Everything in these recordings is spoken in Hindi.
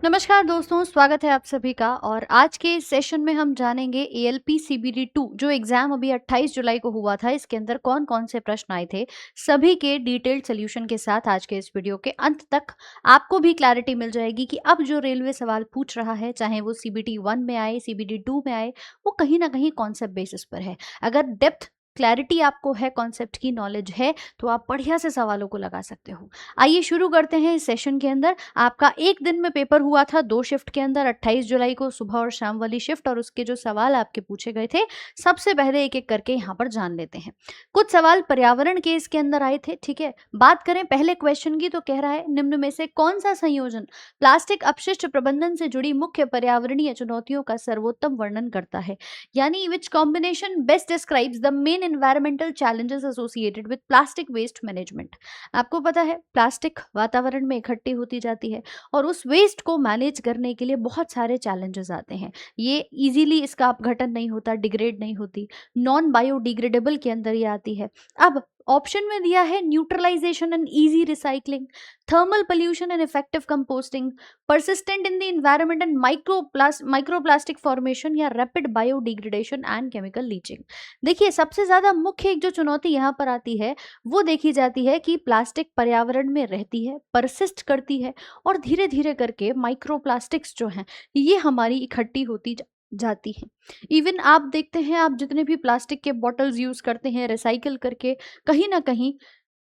नमस्कार दोस्तों, स्वागत है आप सभी का। और आज के इस सेशन में हम जानेंगे एएलपी सीबीडी 2 जो एग्जाम अभी 28 जुलाई को हुआ था, इसके अंदर कौन कौन से प्रश्न आए थे, सभी के डिटेल्ड सोल्यूशन के साथ आज के इस वीडियो के अंत तक आपको भी क्लैरिटी मिल जाएगी कि अब जो रेलवे सवाल पूछ रहा है, चाहे वो सीबीडी 1 में आए, सीबीडी 2 में आए, वो कहीं ना कहीं कॉन्सेप्ट बेसिस पर है। अगर डेप्थ क्लैरिटी आपको है, कॉन्सेप्ट की नॉलेज है, तो आप बढ़िया से सवालों को लगा सकते हो। आइए शुरू करते हैं इस सेशन के अंदर। आपका एक दिन में पेपर हुआ था, 2 शिफ्ट के अंदर, 28 जुलाई को सुबह और शाम वाली शिफ्ट, और उसके जो सवाल आपके पूछे गए थे, सबसे पहले एक एक करके यहाँ पर जान लेते हैं। कुछ सवाल पर्यावरण के इसके अंदर आए थे, ठीक है। बात करें पहले क्वेश्चन की, तो कह रहा है निम्न में से कौन सा संयोजन प्लास्टिक अपशिष्ट प्रबंधन से जुड़ी मुख्य पर्यावरणीय चुनौतियों का सर्वोत्तम वर्णन करता है, यानी which combination best describes the main environmental challenges associated with plastic waste management. आपको पता है प्लास्टिक वातावरण में इकट्ठी होती जाती है और उस वेस्ट को मैनेज करने के लिए बहुत सारे चैलेंजेस आते हैं। ये इजीली इसका अपघटन नहीं होता, डिग्रेड नहीं होती, नॉन बायोडिग्रेडेबल के अंदर ये आती है। अब ऑप्शन में दिया है neutralisation and easy recycling, thermal pollution and effective composting, persistent in the environment and microplastic formation, या rapid biodegradation and chemical leaching. देखिए सबसे ज्यादा मुख्य एक जो चुनौती यहाँ पर आती है वो देखी जाती है कि प्लास्टिक पर्यावरण में रहती है, परसिस्ट करती है, और धीरे धीरे करके माइक्रोप्लास्टिक्स जो हैं ये हमारी इकट्ठी होती जाती है। इवन आप देखते हैं, आप जितने भी प्लास्टिक के बॉटल्स यूज करते हैं रिसाइकिल करके, कहीं ना कहीं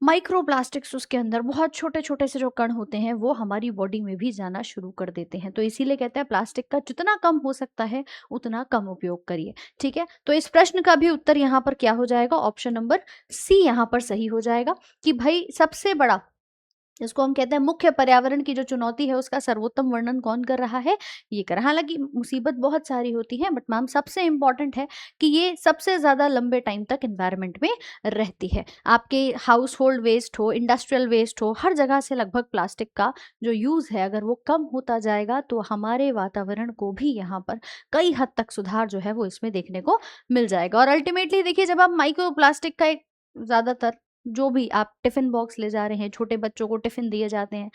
माइक्रोप्लास्टिक्स उसके अंदर बहुत छोटे छोटे से जो कण होते हैं वो हमारी बॉडी में भी जाना शुरू कर देते हैं। तो इसीलिए कहते हैं प्लास्टिक का जितना कम हो सकता है उतना कम उपयोग करिए, ठीक है। तो इस प्रश्न का भी उत्तर यहाँ पर क्या हो जाएगा, ऑप्शन नंबर सी यहाँ पर सही हो जाएगा कि भाई सबसे बड़ा, इसको हम कहते हैं मुख्य पर्यावरण की जो चुनौती है उसका सर्वोत्तम वर्णन कौन कर रहा है, ये कर। हालांकि मुसीबत बहुत सारी होती है, बट मैम सबसे इंपॉर्टेंट है कि ये सबसे ज्यादा लंबे टाइम तक एनवायरनमेंट में रहती है। आपके हाउस होल्ड वेस्ट हो, इंडस्ट्रियल वेस्ट हो, हर जगह से लगभग प्लास्टिक का जो यूज है अगर वो कम होता जाएगा तो हमारे वातावरण को भी यहाँ पर कई हद तक सुधार जो है वो इसमें देखने को मिल जाएगा। और अल्टीमेटली देखिए, जब आप माइक्रो प्लास्टिक का एक, ज्यादातर जो भी आप टिफिन बॉक्स ले जा रहे हैं, छोटे बच्चों को टिफिन दिए जाते हैं,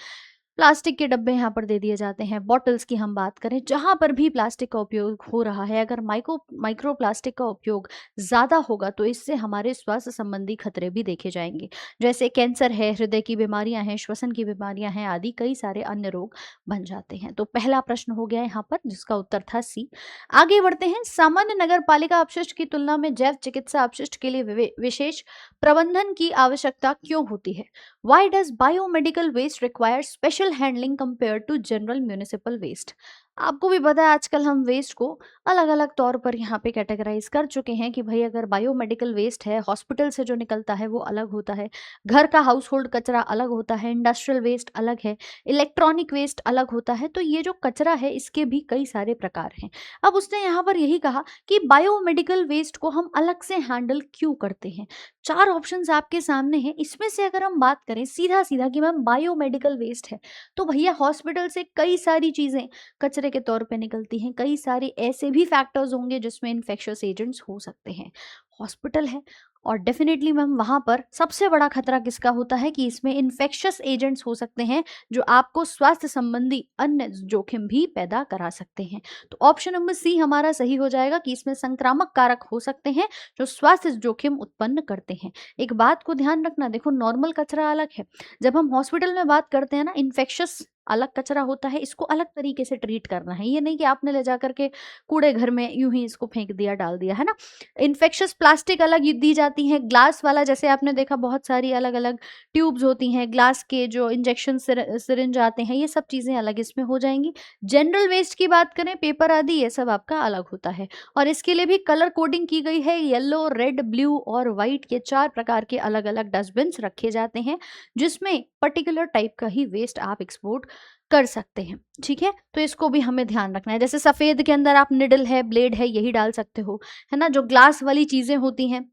प्लास्टिक के डब्बे यहाँ पर दे दिए जाते हैं, बॉटल्स की हम बात करें, जहां पर भी प्लास्टिक का उपयोग हो रहा है, अगर माइक्रो प्लास्टिक का उपयोग ज्यादा होगा तो इससे हमारे स्वास्थ्य संबंधी खतरे भी देखे जाएंगे, जैसे कैंसर है, हृदय की बीमारियां हैं, श्वसन की बीमारियां हैं, आदि कई सारे अन्य रोग बन जाते हैं। तो पहला प्रश्न हो गया यहाँ पर जिसका उत्तर था सी। आगे बढ़ते हैं। सामान्य नगर पालिका अपशिष्ट की तुलना में जैव चिकित्सा अपशिष्ट के लिए विशेष प्रबंधन की आवश्यकता क्यों होती है? Why does biomedical waste require special handling compared to general municipal waste? आपको भी पता है आजकल हम वेस्ट को अलग अलग तौर पर यहाँ पे कैटेगराइज कर चुके हैं कि भाई अगर बायोमेडिकल वेस्ट है, हॉस्पिटल से जो निकलता है वो अलग होता है, घर का हाउस होल्ड कचरा अलग होता है, इंडस्ट्रियल वेस्ट अलग है, इलेक्ट्रॉनिक वेस्ट अलग होता है। तो ये जो कचरा है इसके भी कई सारे प्रकार हैं। अब उसने यहाँ पर यही कहा कि बायोमेडिकल वेस्ट को हम अलग से हैंडल क्यों करते हैं। 4 ऑप्शंस आपके सामने हैं, इसमें से अगर हम बात करें सीधा सीधा कि मैम बायोमेडिकल वेस्ट है, तो भैया हॉस्पिटल से कई सारी चीजें कचरे के तौर पे निकलती हैं, कई सारे ऐसे भी फैक्टर्स होंगे जिसमें इन्फेक्शियस एजेंट्स हो सकते हैं। हॉस्पिटल है और डेफिनेटली मैम वहां पर सबसे बड़ा खतरा किसका होता है कि इसमें इन्फेक्शियस एजेंट्स हो सकते हैं जो आपको स्वास्थ्य संबंधी अन्य जोखिम भी पैदा करा सकते हैं। तो ऑप्शन नंबर सी हमारा सही हो जाएगा कि इसमें संक्रामक कारक हो सकते हैं जो स्वास्थ्य जोखिम उत्पन्न करते हैं। एक बात को ध्यान रखना, देखो नॉर्मल कचरा अलग है, जब हम हॉस्पिटल में बात करते हैं ना, इन्फेक्शियस अलग कचरा होता है, इसको अलग तरीके से ट्रीट करना है। ये नहीं कि आपने ले जाकर के कूड़े घर में यूं ही इसको फेंक दिया, डाल दिया, है ना। इन्फेक्शियस प्लास्टिक अलग दी जाती है, ग्लास वाला जैसे आपने देखा बहुत सारी अलग अलग ट्यूब्स होती हैं, ग्लास के जो इंजेक्शन सिरिंज आते हैं, ये सब चीजें अलग इसमें हो जाएंगी। जनरल वेस्ट की बात करें, पेपर आदि, ये सब आपका अलग होता है और इसके लिए भी कलर कोडिंग की गई है। येलो, रेड, ब्लू और व्हाइट के 4 प्रकार के अलग अलग डस्टबिन रखे जाते हैं जिसमें पर्टिकुलर टाइप का ही वेस्ट आप एक्सपोर्ट कर सकते हैं, ठीक है। तो इसको भी हमें ध्यान रखना है। जैसे सफेद के अंदर आप निडल है, ब्लेड है, यही डाल सकते हो, है ना। जो ग्लास वाली चीजें होती हैं,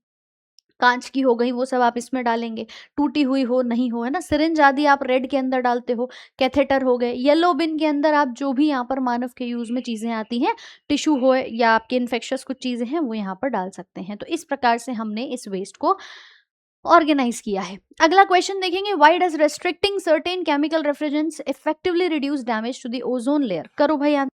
कांच की हो गई, वो सब आप इसमें डालेंगे, टूटी हुई हो नहीं हो, है ना। सिरिंज आदि आप रेड के अंदर डालते हो, कैथेटर हो गए। येलो बिन के अंदर आप जो भी यहाँ पर मानव के यूज में चीजें आती हैं, टिश्यू हो या आपके इन्फेक्शियस कुछ चीजें हैं, वो यहाँ पर डाल सकते हैं। तो इस प्रकार से हमने इस वेस्ट को ऑर्गेनाइज किया है। अगला क्वेश्चन देखेंगे, why does restricting certain chemical refrigerants effectively reduce damage to the ozone layer? करो भाई आंसर।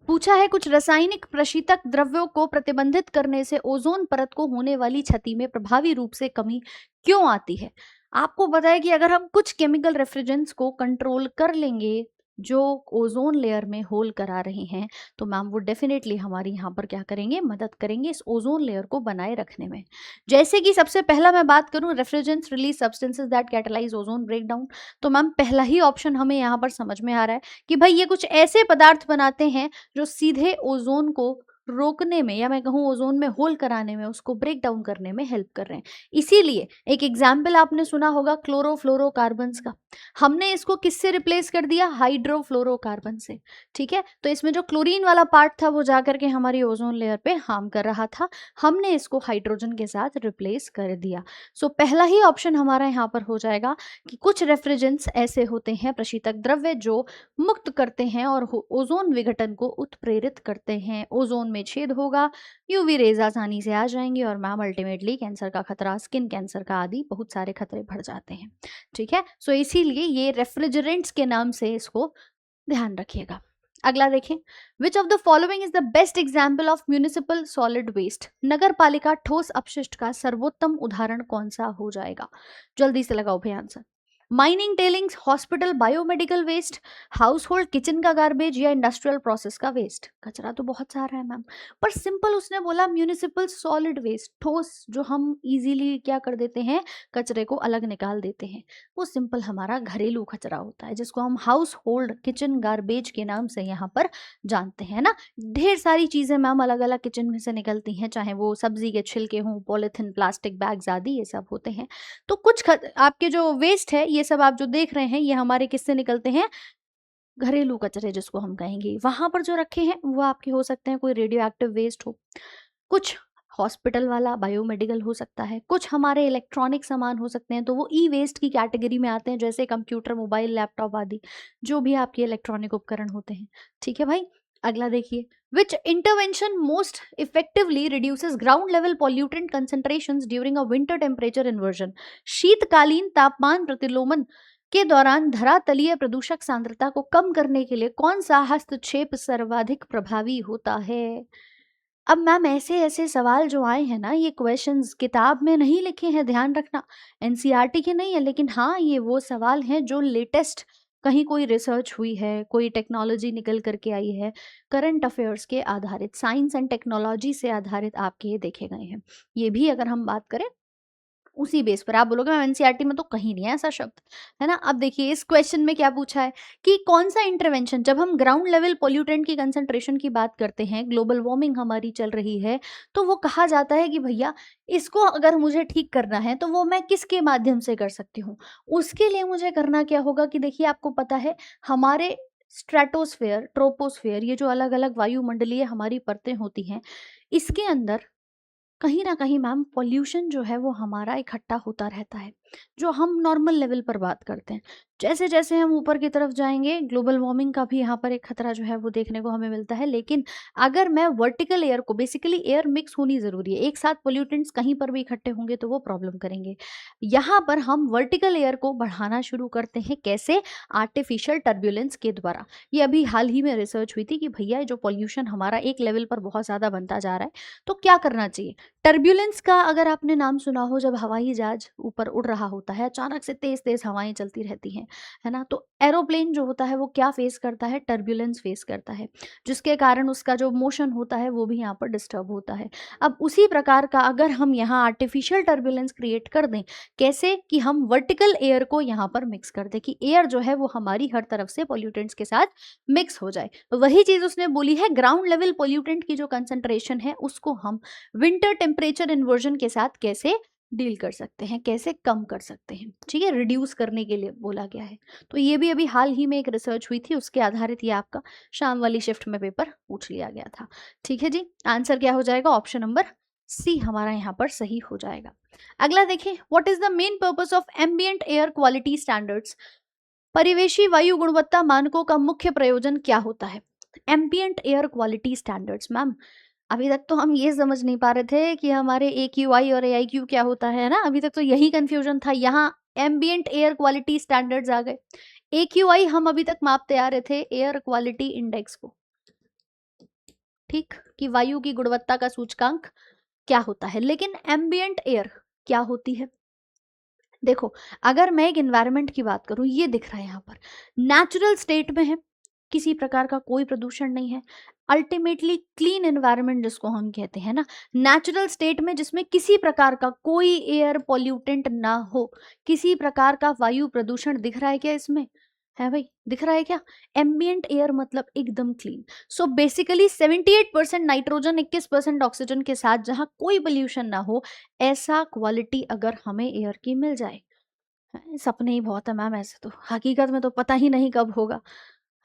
पूछा है कुछ रासायनिक प्रशीतक द्रव्यों को प्रतिबंधित करने से ओजोन परत को होने वाली क्षति में प्रभावी रूप से कमी क्यों आती है? आपको पता है कि अगर हम कुछ केमिकल रेफ्रिजरेंट्स को कंट्रोल कर लेंगे जो ओजोन लेयर में होल करा रहे हैं, तो मैम वो डेफिनेटली हमारी यहाँ पर क्या करेंगे, मदद करेंगे इस ओजोन लेयर को बनाए रखने में। जैसे कि सबसे पहला मैं बात करूं, refrigerants release substances that catalyse ozone breakdown, तो मैम पहला ही ऑप्शन हमें यहाँ पर समझ में आ रहा है कि भाई ये कुछ ऐसे पदार्थ बनाते हैं जो सीधे ओजोन को रोकने में, या मैं कहूँ ओजोन में होल कराने में, उसको ब्रेक डाउन करने में हेल्प कर रहे हैं। इसीलिए एक एग्जाम्पल आपने सुना होगा क्लोरोफ्लोरोकार्बन्स का, हमने इसको किससे रिप्लेस कर दिया, हाइड्रोफ्लोरोकार्बन से। ठीक है, तो इसमें जो क्लोरीन वाला पार्ट था वो जाकर के हमारी ओजोन लेयर पे हार्म कर रहा था, हमने इसको हाइड्रोजन के साथ रिप्लेस कर दिया। सो पहला ही ऑप्शन हमारा यहाँ पर हो जाएगा कि कुछ रेफ्रिजरेंट्स ऐसे होते हैं, प्रशीतक द्रव्य, जो मुक्त करते हैं और ओजोन विघटन को उत्प्रेरित करते हैं। ओजोन में छेद होगा, यूवी रेज आसानी से आ जाएंगे और मैम अल्टीमेटली कैंसर का खतरा, स्किन कैंसर का आदि बहुत सारे खतरे बढ़ जाते हैं। ठीक है, सो इसीलिए ये रेफ्रिजरेंट्स के नाम से इसको ध्यान रखिएगा। अगला देखें, which of the following is the best example of municipal solid waste? नगर पालिका ठोस अपशिष्ट का सर्वोत्तम उदाहरण कौन सा हो जाएगा? जल्दी से लगाओ भाई answer. Mining tailings, hospital biomedical waste, household kitchen का गार्बेज, या इंडस्ट्रियल प्रोसेस का वेस्ट? कचरा तो बहुत सारा है मैम, पर सिंपल उसने बोला म्यूनिसिपल सॉलिड वेस्ट, ठोस जो हम इजीली क्या कर देते हैं, कचरे को अलग निकाल देते हैं, वो सिंपल हमारा घरेलू कचरा होता है, जिसको हम हाउस होल्ड किचन गार्बेज के नाम से यहाँ पर जानते हैं ना। ढेर सारी चीजें मैम अलग अलग किचन में से निकलती हैं, चाहे वो सब्जी के छिलके हों, पॉलिथिन, प्लास्टिक बैग्स आदि, ये सब होते हैं। तो कुछ आपके जो वेस्ट है, ये सब आप जो देख रहे हैं, ये हमारे किससे निकलते हैं, घरेलू कचरे जिसको हम कहेंगे। वहां पर जो रखे हैं वो आपके हो सकते हैं कोई रेडियो एक्टिव वेस्ट हो, कुछ हॉस्पिटल वाला बायोमेडिकल हो सकता है, कुछ हमारे इलेक्ट्रॉनिक सामान हो सकते हैं, तो वो ई वेस्ट की कैटेगरी में आते हैं, जैसे कंप्यूटर, मोबाइल, लैपटॉप आदि जो भी आपके इलेक्ट्रॉनिक उपकरण होते हैं। ठीक है भाई, अगला देखिए, which intervention most effectively reduces ground level pollutant concentrations during a winter temperature inversion? शीतकालीन तापमान प्रतिलोमन के दौरान धरातलीय प्रदूषक सांद्रता को कम करने के लिए कौन सा हस्तक्षेप सर्वाधिक प्रभावी होता है? अब मैम ऐसे ऐसे सवाल जो आए हैं ना, ये क्वेश्चंस किताब में नहीं लिखे हैं, ध्यान रखना, एनसीईआरटी के नहीं है, लेकिन हाँ ये वो सवाल हैं जो लेटेस्ट कहीं कोई रिसर्च हुई है, कोई टेक्नोलॉजी निकल करके आई है, करंट अफेयर्स के आधारित, साइंस एंड टेक्नोलॉजी से आधारित आपके ये देखे गए हैं। ये भी अगर हम बात करें उसी बेस पर, आप बोलोगे मैम एनसीईआरटी में तो कहीं नहीं है ऐसा शब्द, है ना। अब देखिए इस क्वेश्चन में क्या पूछा है कि कौन सा इंटरवेंशन, जब हम ग्राउंड लेवल पोल्यूटेंट की कंसंट्रेशन की बात करते हैं, ग्लोबल वार्मिंग हमारी चल रही है, तो वो कहा जाता है कि भैया इसको अगर मुझे ठीक करना है तो वो मैं किसके माध्यम से कर सकती हूँ? उसके लिए मुझे करना क्या होगा कि देखिए आपको पता है हमारे स्ट्रेटोस्फेयर, ट्रोपोस्फेयर, ये जो अलग अलग वायुमंडलीय हमारी परतें होती हैं, इसके अंदर कहीं न कहीं मैम पॉल्यूशन जो है वो हमारा इकट्ठा होता रहता है, जो हम नॉर्मल लेवल पर बात करते हैं। जैसे-जैसे हम ऊपर की तरफ जाएँगे, ग्लोबल वार्मिंग का भी यहाँ पर एक खतरा जो है वो देखने को हमें मिलता है। लेकिन अगर मैं वर्टिकल एयर को, बेसिकली एयर मिक्स होनी ज़रूरी है, एक साथ पॉल्यूटेंट्स कहीं पर भी इकट्ठे होंगे तो वो प्रॉब्लम करेंगे। यहाँ पर हम वर्टिकल एयर को बढ़ाना शुरू करते हैं, कैसे? आर्टिफिशियल टर्ब्यूलेंस के द्वारा। ये अभी हाल ही में रिसर्च हुई थी कि भैया जो पॉल्यूशन हमारा एक लेवल पर बहुत ज़्यादा बनता जा रहा है, तो क्या करना चाहिए? टर्ब्यूलेंस का अगर आपने नाम सुना हो, जब हवाई जहाज ऊपर उड़ रहा होता है, अचानक से तेज तेज हवाएं चलती रहती हैं, है ना, तो एरोप्लेन जो होता है वो क्या फेस करता है? टर्ब्यूलेंस फेस करता है, जिसके कारण उसका जो मोशन होता है वो भी यहाँ पर डिस्टर्ब होता है। अब उसी प्रकार का अगर हम यहाँ आर्टिफिशियल टर्ब्यूलेंस क्रिएट कर दें, कैसे? कि हम वर्टिकल एयर को यहाँ पर मिक्स कर दें, कि एयर जो है वो हमारी हर तरफ से पॉल्यूटेंट्स के साथ मिक्स हो जाए। तो वही चीज उसने बोली है, ग्राउंड लेवल पॉल्यूटेंट की जो कंसंट्रेशन है उसको हम विंटर टेम्परेचर इन्वर्जन के साथ कैसे डील कर सकते हैं, कैसे कम कर सकते हैं। ठीक है, रिड्यूस करने के लिए बोला गया है। तो ये भी अभी हाल ही में एक रिसर्च हुई थी, उसके आधारित ये आपका शाम वाली शिफ्ट में पेपर पूछ लिया गया था। ठीक है जी, आंसर क्या हो जाएगा? ऑप्शन नंबर सी हमारा यहाँ पर सही हो जाएगा। अगला देखिए, what is the main purpose of ambient air quality standards? परिवेशी वायु गुणवत्ता मानकों का मुख्य प्रयोजन क्या होता है? Ambient air quality standards ma'am अभी तक तो हम ये समझ नहीं पा रहे थे कि हमारे AQI और AIQ क्या होता है ना, अभी तक तो यही कंफ्यूजन था। यहाँ एम्बिएंट एयर क्वालिटी स्टैंडर्ड्स आ गए। AQI हम अभी तक मापते आ रहे थे एयर क्वालिटी इंडेक्स को, ठीक, कि वायु की गुणवत्ता का सूचकांक क्या होता है, लेकिन एम्बिएंट एयर क्या होती है? देखो, अगर मैं एक एनवायरनमेंट की बात करूं, ये दिख रहा है यहाँ पर, नेचुरल स्टेट में है, किसी प्रकार का कोई प्रदूषण नहीं है, अल्टीमेटली क्लीन एनवायरनमेंट जिसको हम कहते हैं ना, नेचुरल स्टेट में जिसमें किसी प्रकार का कोई एयर पॉल्यूटेंट ना हो, किसी प्रकार का वायु प्रदूषण दिख रहा है क्या इसमें? है भाई, दिख रहा है क्या? एम्बिएंट एयर मतलब एकदम clean. So basically 78% nitrogen, 21% oxygen के साथ जहां कोई पोल्यूशन ना हो, ऐसा क्वालिटी अगर हमें एयर की मिल जाए, सपने ही बहुत है मैम, ऐसे तो हकीकत में तो पता ही नहीं कब होगा।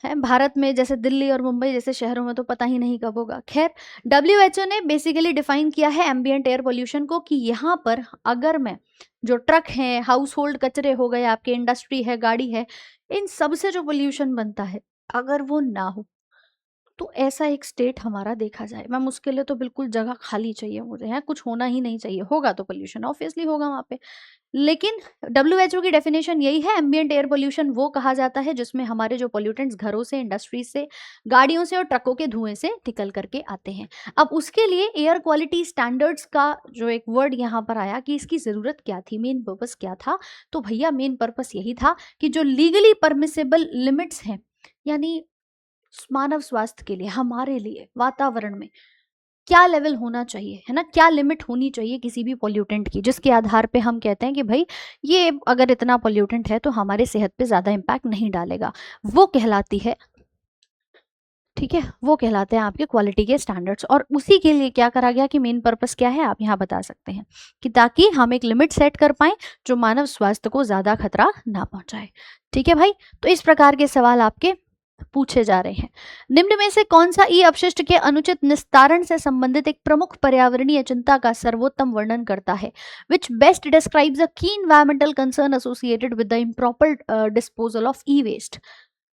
है भारत में जैसे दिल्ली और मुंबई जैसे शहरों में तो पता ही नहीं कब होगा। खैर, WHO ने बेसिकली डिफाइन किया है एम्बिएंट एयर पोल्यूशन को कि यहाँ पर अगर मैं जो ट्रक हैं, हाउस होल्ड कचरे हो गए, आपके इंडस्ट्री है, गाड़ी है, इन सब से जो पोल्यूशन बनता है, अगर वो ना हो, तो ऐसा एक स्टेट हमारा देखा जाए। मैम उसके लिए तो बिल्कुल जगह खाली चाहिए मुझे, है कुछ होना ही नहीं चाहिए, होगा तो पोल्यूशन ऑब्वियसली होगा वहाँ पे। लेकिन WHO की डेफिनेशन यही है, एम्बिएंट एयर पोल्यूशन वो कहा जाता है जिसमें हमारे जो पोल्यूटेंट्स घरों से, इंडस्ट्रीज से, गाड़ियों से और ट्रकों के धुएं से निकल करके आते हैं। अब उसके लिए एयर क्वालिटी स्टैंडर्ड्स का जो एक वर्ड यहाँ पर आया कि इसकी ज़रूरत क्या थी, मेन पर्पस क्या था, तो भैया मेन पर्पस यही था कि जो लीगली परमिसेबल लिमिट्स हैं, यानी मानव स्वास्थ्य के लिए, हमारे लिए वातावरण में क्या लेवल होना चाहिए, है ना, क्या लिमिट होनी चाहिए किसी भी पोल्यूटेंट की, जिसके आधार पे हम कहते हैं कि भाई ये अगर इतना पोल्यूटेंट है तो हमारे सेहत पे ज़्यादा इम्पैक्ट नहीं डालेगा, वो कहलाती है, ठीक है, वो कहलाते हैं आपके क्वालिटी के स्टैंडर्ड्स। और उसी के लिए क्या करा गया कि मेन पर्पस क्या है, आप यहाँ बता सकते हैं कि ताकि हम एक लिमिट सेट कर पाए जो मानव स्वास्थ्य को ज़्यादा खतरा ना पहुँचाए। ठीक है भाई, तो इस प्रकार के सवाल आपके पूछे जा रहे हैं। निम्न में से कौन सा ई अपशिष्ट के अनुचित निस्तारण से संबंधित एक प्रमुख पर्यावरणीय चिंता का सर्वोत्तम वर्णन करता है? विच best describes a key environmental concern associated with the improper disposal of e waste?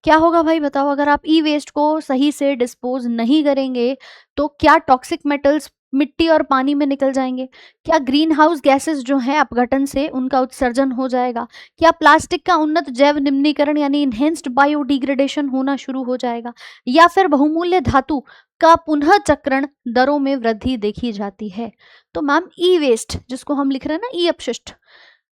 क्या होगा भाई बताओ, अगर आप ई वेस्ट को सही से डिस्पोज नहीं करेंगे तो क्या टॉक्सिक मेटल्स मिट्टी और पानी में निकल जाएंगे? क्या ग्रीन हाउस गैसेस जो हैं अपघटन से उनका उत्सर्जन हो जाएगा? क्या प्लास्टिक का उन्नत जैव निम्नीकरण यानी इनहेंस्ड बायोडिग्रेडेशन होना शुरू हो जाएगा? या फिर बहुमूल्य धातु का पुनः चक्रण दरों में वृद्धि देखी जाती है? तो मैम ई वेस्ट जिसको हम लिख रहे हैं ना, ई अपशिष्ट,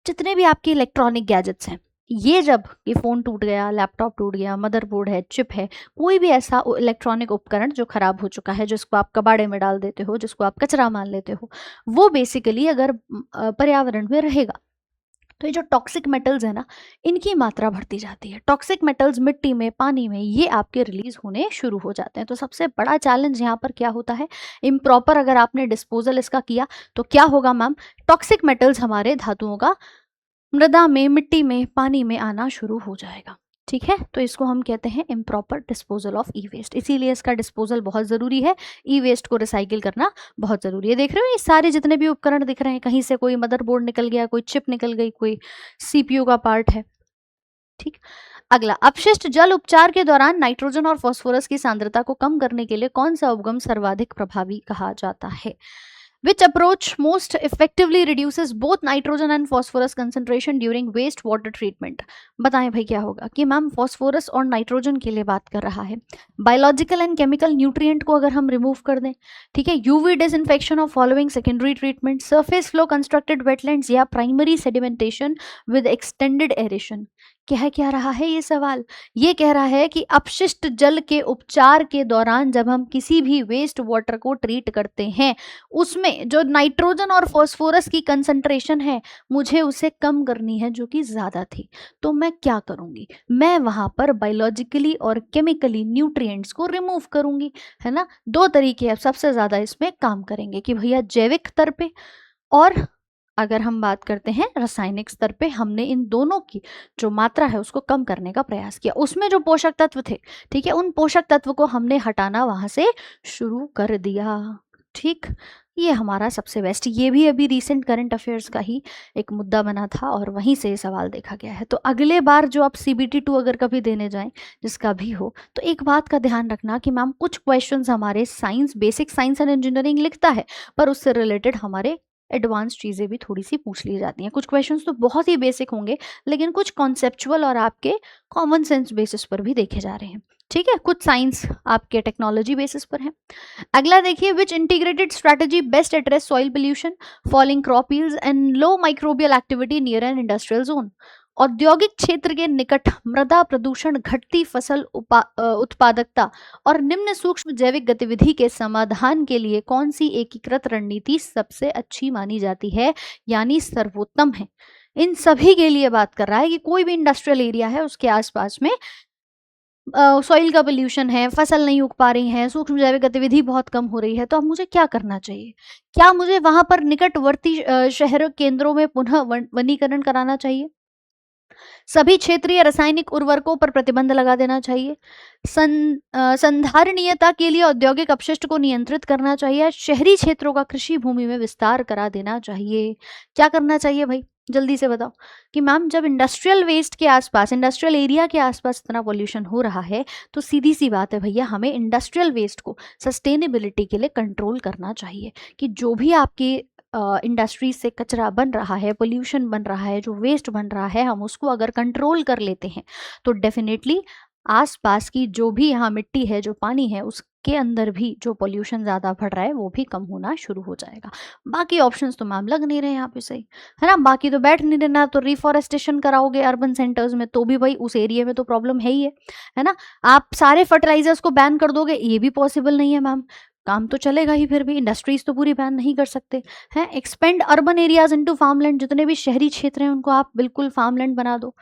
जितने भी आपके इलेक्ट्रॉनिक गैजेट्स हैं, ये जब ये फ़ोन टूट गया, लैपटॉप टूट गया, मदरबोर्ड है, चिप है, कोई भी ऐसा इलेक्ट्रॉनिक उपकरण जो खराब हो चुका है, जिसको आप कबाड़े में डाल देते हो, जिसको आप कचरा मान लेते हो, वो बेसिकली अगर पर्यावरण में रहेगा तो ये जो टॉक्सिक मेटल्स है ना, इनकी मात्रा बढ़ती जाती है। टॉक्सिक मेटल्स मिट्टी में, पानी में, ये आपके रिलीज होने शुरू हो जाते हैं। तो सबसे बड़ा चैलेंज यहाँ पर क्या होता है, इम्प्रॉपर अगर आपने डिस्पोजल इसका किया तो क्या होगा मैम, टॉक्सिक मेटल्स हमारे धातुओं का मृदा में, मिट्टी में, पानी में आना शुरू हो जाएगा। ठीक है, तो इसको हम कहते हैं improper disposal of e waste. इसीलिए इसका डिस्पोजल बहुत ज़रूरी है, ई वेस्ट को रिसाइकिल करना बहुत ज़रूरी है। देख रहे हो ये सारे जितने भी उपकरण दिख रहे हैं, कहीं से कोई मदरबोर्ड निकल गया, कोई चिप निकल गई, कोई CPU का पार्ट है। ठीक, अगला, अपशिष्ट जल उपचार के दौरान नाइट्रोजन और फास्फोरस की सांद्रता को कम करने के लिए कौन सा उपगम सर्वाधिक प्रभावी कहा जाता है? Which approach most effectively reduces both nitrogen and phosphorus concentration during waste water treatment? बताएं भाई क्या होगा कि मैम फॉस्फोरस और नाइट्रोजन के लिए बात कर रहा है, बायोलॉजिकल एंड केमिकल न्यूट्रिएंट को अगर हम रिमूव कर दें, ठीक है, UV disinfection of following secondary treatment, surface flow constructed wetlands या primary sedimentation with extended aeration. क्या रहा है ये सवाल, ये कह रहा है कि अपशिष्ट जल के उपचार के दौरान जब हम किसी भी वेस्ट वाटर को ट्रीट करते हैं, उसमें जो नाइट्रोजन और फास्फोरस की कंसंट्रेशन है, मुझे उसे कम करनी है जो कि ज़्यादा थी। तो मैं क्या करूँगी, मैं वहाँ पर बायोलॉजिकली और केमिकली न्यूट्रिएंट्स को रिमूव करूँगी, है ना। दो तरीके अब सबसे ज़्यादा इसमें काम करेंगे कि भैया जैविक स्तर पे, और अगर हम बात करते हैं रासायनिक स्तर पे, हमने इन दोनों की जो मात्रा है उसको कम करने का प्रयास किया। उसमें जो पोषक तत्व थे, ठीक है, उन पोषक तत्व को हमने हटाना वहाँ से शुरू कर दिया। ठीक, ये हमारा सबसे बेस्ट, ये भी अभी रीसेंट करंट अफेयर्स का ही एक मुद्दा बना था और वहीं से ये सवाल देखा गया है। तो अगले बार जो आप CBT 2 अगर कभी देने जाएं, जिसका भी हो, तो एक बात का ध्यान रखना कि मैम कुछ क्वेश्चंस हमारे science, basic science and engineering लिखता है, पर उससे रिलेटेड हमारे एडवांस चीज़ें भी थोड़ी सी पूछ ली जाती हैं। कुछ क्वेश्चंस तो बहुत ही बेसिक होंगे, लेकिन कुछ कॉन्सेप्चुअल और आपके कॉमन सेंस बेसिस पर भी देखे जा रहे हैं। ठीक है, कुछ साइंस आपके टेक्नोलॉजी बेसिस पर है। अगला देखिए, which integrated strategy best address soil pollution, falling crop yields and low microbial activity near an industrial zone. औद्योगिक क्षेत्र के निकट मृदा प्रदूषण, घटती फसल उत्पादकता और निम्न सूक्ष्म जैविक गतिविधि के समाधान के लिए कौन सी एकीकृत रणनीति सबसे अच्छी मानी जाती है, यानी सर्वोत्तम है। इन सभी के लिए बात कर रहा है कि कोई भी इंडस्ट्रियल एरिया है, उसके आसपास में सॉइल का पोल्यूशन है, फसल नहीं उग पा रही है, सूक्ष्म जैविक गतिविधि बहुत कम हो रही है, तो अब मुझे क्या करना चाहिए? क्या मुझे वहां पर निकटवर्ती शहर केंद्रों में पुनः वनीकरण कराना चाहिए? सभी क्षेत्रीय रासायनिक उर्वरकों पर प्रतिबंध लगा देना चाहिए? संधारणीयता के लिए औद्योगिक अपशिष्ट को नियंत्रित करना चाहिए? शहरी क्षेत्रों का कृषि भूमि में विस्तार करा देना चाहिए? क्या करना चाहिए भाई, जल्दी से बताओ। कि मैम जब इंडस्ट्रियल वेस्ट के आसपास, इंडस्ट्रियल एरिया के आसपास इतना पॉल्यूशन हो रहा है, तो सीधी सी बात है भैया, हमें इंडस्ट्रियल वेस्ट को सस्टेनेबिलिटी के लिए कंट्रोल करना चाहिए। कि जो भी आपकी इंडस्ट्री से कचरा बन रहा है, पोल्यूशन बन रहा है, जो वेस्ट बन रहा है, हम उसको अगर कंट्रोल कर लेते हैं तो डेफिनेटली आसपास की जो भी यहाँ मिट्टी है, जो पानी है, उसके अंदर भी जो पोल्यूशन ज़्यादा बढ़ रहा है वो भी कम होना शुरू हो जाएगा। बाकी ऑप्शंस तो मैम लग नहीं रहे यहाँ पे सही, है ना। बाकी तो बैठ नहीं देना, तो रिफॉरेस्टेशन कराओगे अर्बन सेंटर्स में तो भी भाई उस एरिया में तो प्रॉब्लम है ही है ना। आप सारे फर्टिलाइजर्स को बैन कर दोगे, ये भी पॉसिबल नहीं है मैम, काम तो चलेगा ही, फिर भी इंडस्ट्रीज तो पूरी बैन नहीं कर सकते हैं। Expand urban areas into farmland, जितने भी शहरी क्षेत्र हैं उनको आप बिल्कुल फार्मलैंड बना दो।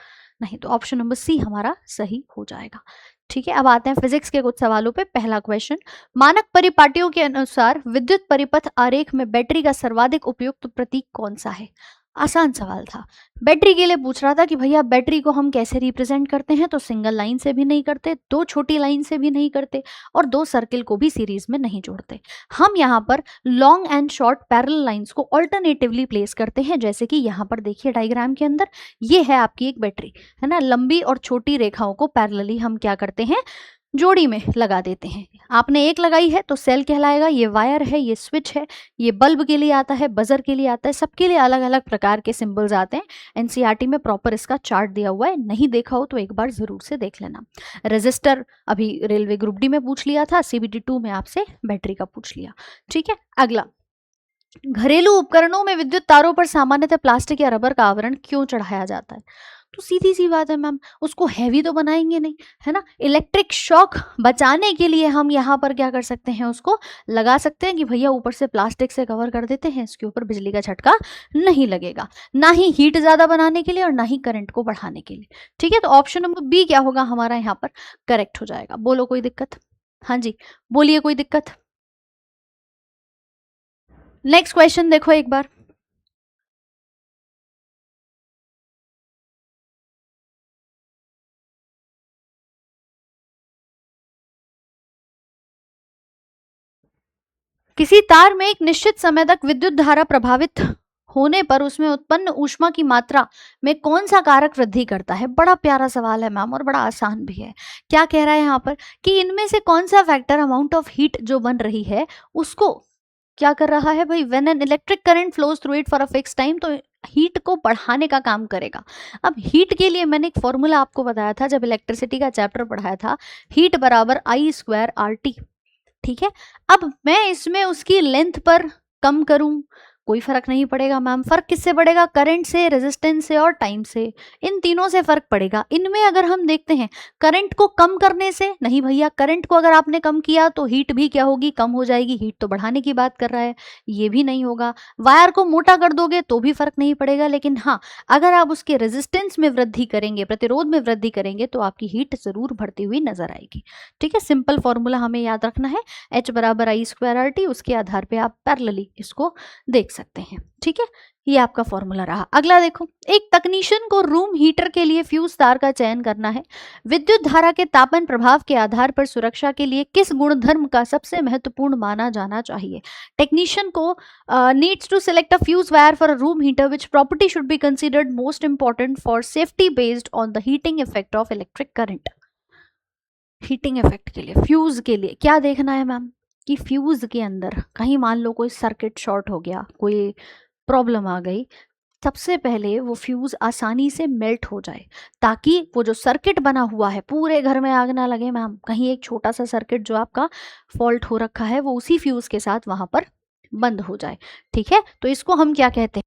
नहीं, तो ऑप्शन नंबर सी हमारा सही हो जाएगा। ठीक है, अब आते हैं फिजिक्स के कुछ सवालों पे। पहला क्वेश्चन, मानक परिपाटियों के अनुसार विद्युत परिपथ आरेख में बैटरी का सर्वाधिक उपयुक्त प्रतीक कौन सा है? आसान सवाल था। बैटरी के लिए पूछ रहा था कि भैया बैटरी को हम कैसे रिप्रेजेंट करते हैं, तो सिंगल लाइन से भी नहीं करते, दो छोटी लाइन से भी नहीं करते, और दो सर्किल को भी सीरीज में नहीं जोड़ते। हम यहाँ पर long and short parallel lines को ऑल्टरनेटिवली प्लेस करते हैं। जैसे कि यहाँ पर देखिए डायग्राम के अंदर, ये है आपकी एक बैटरी, है ना। लंबी और छोटी रेखाओं को पैरेलली हम क्या करते हैं, जोड़ी में लगा देते हैं। आपने एक लगाई है तो सेल कहलाएगा, ये वायर है, ये स्विच है, ये बल्ब के लिए आता है, बजर के लिए आता है, सबके लिए अलग अलग प्रकार के सिंबल्स आते हैं। एनसीईआरटी में प्रॉपर इसका चार्ट दिया हुआ है, नहीं देखा हो तो एक बार जरूर से देख लेना। रजिस्टर अभी रेलवे ग्रुप डी में पूछ लिया था, CBT 2 में आपसे बैटरी का पूछ लिया। ठीक है, अगला, घरेलू उपकरणों में विद्युत तारों पर सामान्यतः प्लास्टिक या रबर का आवरण क्यों चढ़ाया जाता है? तो सीधी सी बात है मैम, उसको हैवी तो बनाएंगे नहीं, है ना। इलेक्ट्रिक शॉक बचाने के लिए हम यहाँ पर क्या कर सकते हैं, उसको लगा सकते हैं कि भैया ऊपर से प्लास्टिक से कवर कर देते हैं, इसके ऊपर बिजली का झटका नहीं लगेगा। ना ही हीट ज्यादा बनाने के लिए और ना ही करंट को बढ़ाने के लिए। ठीक है, तो ऑप्शन नंबर बी क्या होगा हमारा यहाँ पर करेक्ट हो जाएगा। बोलो कोई दिक्कत? हाँ जी, बोलिए कोई दिक्कत। नेक्स्ट क्वेश्चन देखो एक बार। किसी तार में एक निश्चित समय तक विद्युत धारा प्रभावित होने पर उसमें उत्पन्न ऊष्मा की मात्रा में कौन सा कारक वृद्धि करता है? बड़ा प्यारा सवाल है मैम और बड़ा आसान भी है। क्या कह रहा है यहाँ पर कि इनमें से कौन सा फैक्टर अमाउंट ऑफ हीट जो बन रही है उसको क्या कर रहा है भाई, when an electric current flows through it for a fix time, तो हीट को बढ़ाने का काम करेगा। अब हीट के लिए मैंने एक फॉर्मूला आपको बताया था जब इलेक्ट्रिसिटी का चैप्टर पढ़ाया था, हीट बराबर I²RT। ठीक है, अब मैं इसमें उसकी लेंथ पर कम करूं, कोई फर्क नहीं पड़ेगा मैम। फर्क किससे पड़ेगा? करंट से, रेजिस्टेंस से और टाइम से, इन तीनों से फर्क पड़ेगा। इनमें अगर हम देखते हैं करंट को कम करने से, नहीं भैया, करंट को अगर आपने कम किया तो हीट भी क्या होगी, कम हो जाएगी। हीट तो बढ़ाने की बात कर रहा है, ये भी नहीं होगा। वायर को मोटा कर दोगे तो भी फर्क नहीं पड़ेगा, लेकिन हाँ, अगर आप उसके रेजिस्टेंस में वृद्धि करेंगे, प्रतिरोध में वृद्धि करेंगे, तो आपकी हीट जरूर बढ़ती हुई नजर आएगी। ठीक है, सिंपल फॉर्मूला हमें याद रखना है, H = I²RT। उसके आधार पे आप पैरेलली इसको देख सकते हैं। ठीक है, ये आपका फॉर्मूला रहा। अगला देखो, एक तकनीशियन को रूम हीटर के लिए फ्यूज तार का चयन करना है। विद्युत धारा के तापन प्रभाव के आधार पर सुरक्षा के लिए किस गुणधर्म का सबसे महत्वपूर्ण माना जाना चाहिए? टेक्नीशियन को needs to select a fuse wire for a room heater which property should be considered most important for safety based on the heating effect of electric current. Heating effect के लिए फ्यूज के लिए क्या देखना है मैम कि फ्यूज के अंदर कहीं मान लो कोई सर्किट शॉर्ट हो गया, कोई प्रॉब्लम आ गई, सबसे पहले वो फ्यूज आसानी से मेल्ट हो जाए, ताकि वो जो सर्किट बना हुआ है पूरे घर में आग ना लगे मैम। कहीं एक छोटा सा सर्किट जो आपका फॉल्ट हो रखा है वो उसी फ्यूज के साथ वहां पर बंद हो जाए। ठीक है, तो इसको हम क्या कहते हैं?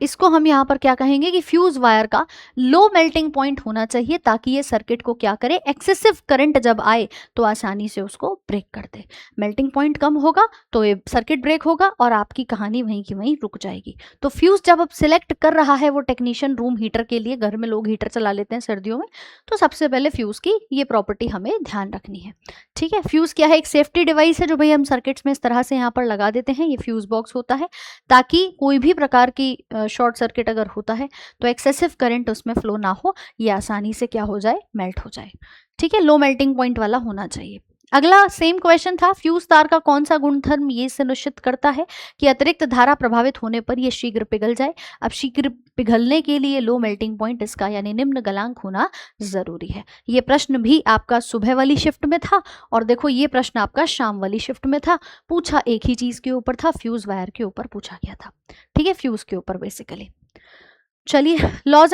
इसको हम यहाँ पर क्या कहेंगे कि फ्यूज वायर का लो मेल्टिंग पॉइंट होना चाहिए, ताकि ये सर्किट को क्या करे, एक्सेसिव करंट जब आए तो आसानी से उसको ब्रेक कर दे। मेल्टिंग पॉइंट कम होगा तो ये सर्किट ब्रेक होगा और आपकी कहानी वहीं की वहीं रुक जाएगी। तो फ्यूज जब अब सिलेक्ट कर रहा है वो टेक्नीशियन रूम हीटर के लिए, घर में लोग हीटर चला लेते हैं सर्दियों में, तो सबसे पहले फ्यूज की ये प्रॉपर्टी हमें ध्यान रखनी है। ठीक है, फ्यूज क्या है? एक सेफ्टी डिवाइस है जो भाई हम सर्किट्स में इस तरह से यहाँ पर लगा देते हैं। ये फ्यूज बॉक्स होता है, ताकि कोई भी प्रकार की शॉर्ट सर्किट अगर होता है तो एक्सेसिव करंट उसमें फ्लो ना हो, ये आसानी से क्या हो जाए, मेल्ट हो जाए। ठीक है, लो मेल्टिंग पॉइंट वाला होना चाहिए। अगला सेम क्वेश्चन था, फ्यूज तार का कौन सा गुणधर्म ये सुनिश्चित करता है कि अतिरिक्त धारा प्रभावित होने पर ये शीघ्र पिघल जाए? अब शीघ्र पिघलने के लिए लो मेल्टिंग पॉइंट इसका यानी निम्न गलांक होना जरूरी है। ये प्रश्न भी आपका सुबह वाली शिफ्ट में था, और देखो ये प्रश्न आपका शाम वाली शिफ्ट में था। पूछा एक ही चीज के ऊपर था, फ्यूज वायर के ऊपर पूछा गया था। ठीक है, फ्यूज के ऊपर बेसिकली। चलिए, लॉज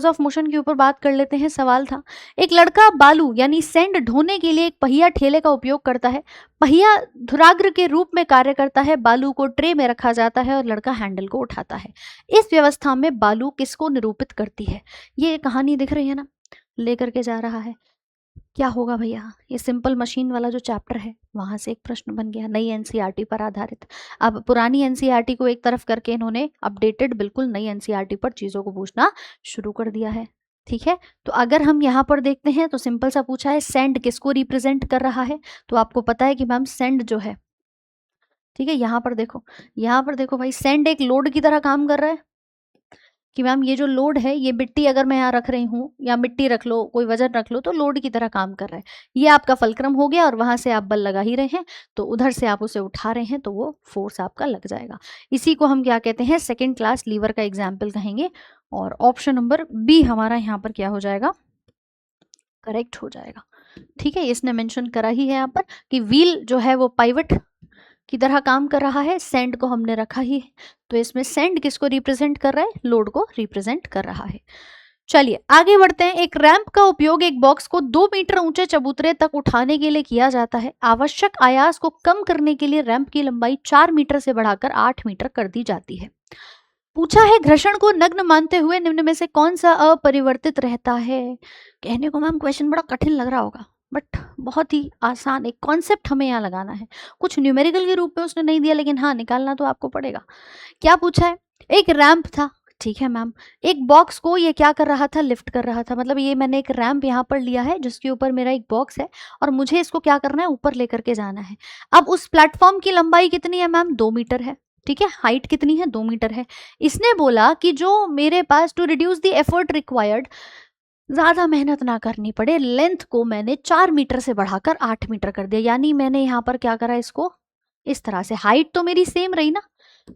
ऑफ मोशन के ऊपर बात कर लेते हैं। सवाल था, एक लड़का बालू यानी सैंड ढोने के लिए एक पहिया ठेले का उपयोग करता है। पहिया धुराग्र के रूप में कार्य करता है, बालू को ट्रे में रखा जाता है और लड़का हैंडल को उठाता है। इस व्यवस्था में बालू किसको निरूपित करती है? ये कहानी दिख रही है ना, लेकर के जा रहा है। क्या होगा भैया? ये सिंपल मशीन वाला जो चैप्टर है वहां से एक प्रश्न बन गया, नई एनसीईआरटी पर आधारित। अब पुरानी एनसीईआरटी को एक तरफ करके इन्होंने अपडेटेड बिल्कुल नई एनसीईआरटी पर चीजों को पूछना शुरू कर दिया है। ठीक है, तो अगर हम यहाँ पर देखते हैं तो सिंपल सा पूछा है, सेंड किसको रिप्रेजेंट कर रहा है? तो आपको पता है कि मैम सेंड जो है, ठीक है, यहाँ पर देखो भाई, सेंड एक लोड की तरह काम कर रहा है कि मैम ये जो लोड है, ये मिट्टी अगर मैं यहाँ रख रही हूँ, या मिट्टी रख लो, कोई वजन रख लो, तो लोड की तरह काम कर रहा है। ये आपका फलक्रम हो गया और वहां से आप बल लगा ही रहे हैं, तो उधर से आप उसे उठा रहे हैं तो वो फोर्स आपका लग जाएगा। इसी को हम क्या कहते हैं, सेकेंड क्लास लीवर का एग्जाम्पल कहेंगे। और ऑप्शन नंबर बी हमारा यहाँ पर क्या हो जाएगा, करेक्ट हो जाएगा। ठीक है, इसने मेंशन करा ही है यहाँ पर कि व्हील जो है वो पाइवट की तरह काम कर रहा है, सेंड को हमने रखा ही है, तो इसमें सेंड किसको रिप्रेजेंट कर रहा है, लोड को रिप्रेजेंट कर रहा है। चलिए आगे बढ़ते हैं। एक रैंप का उपयोग एक बॉक्स को 2 मीटर ऊंचे चबूतरे तक उठाने के लिए किया जाता है। आवश्यक आयास को कम करने के लिए रैंप की लंबाई 4 मीटर से बढ़ाकर 8 मीटर कर दी जाती है। पूछा है, घर्षण को नग्न मानते हुए निम्न में से कौन सा अपरिवर्तित रहता है? कहने को मैम क्वेश्चन बड़ा कठिन लग रहा होगा, बट बहुत ही आसान एक कॉन्सेप्ट हमें यहाँ लगाना है। कुछ न्यूमेरिकल के रूप में उसने नहीं दिया, लेकिन हाँ निकालना तो आपको पड़ेगा। क्या पूछा है? एक रैंप था, ठीक है मैम, एक बॉक्स को ये क्या कर रहा था, लिफ्ट कर रहा था। मतलब ये मैंने एक रैंप यहाँ पर लिया है जिसके ऊपर मेरा एक बॉक्स है, और मुझे इसको क्या करना है, ऊपर लेकर के जाना है। अब उस प्लेटफॉर्म की लंबाई कितनी है मैम, 2 मीटर है। ठीक है, हाइट कितनी है, 2 मीटर है। इसने बोला कि जो मेरे पास to reduce the effort required, ज्यादा मेहनत ना करनी पड़े, लेंथ को मैंने 4 मीटर से बढ़ाकर 8 मीटर कर दिया। यानी मैंने यहाँ पर क्या करा, इसको इस तरह से, हाइट तो मेरी सेम रही ना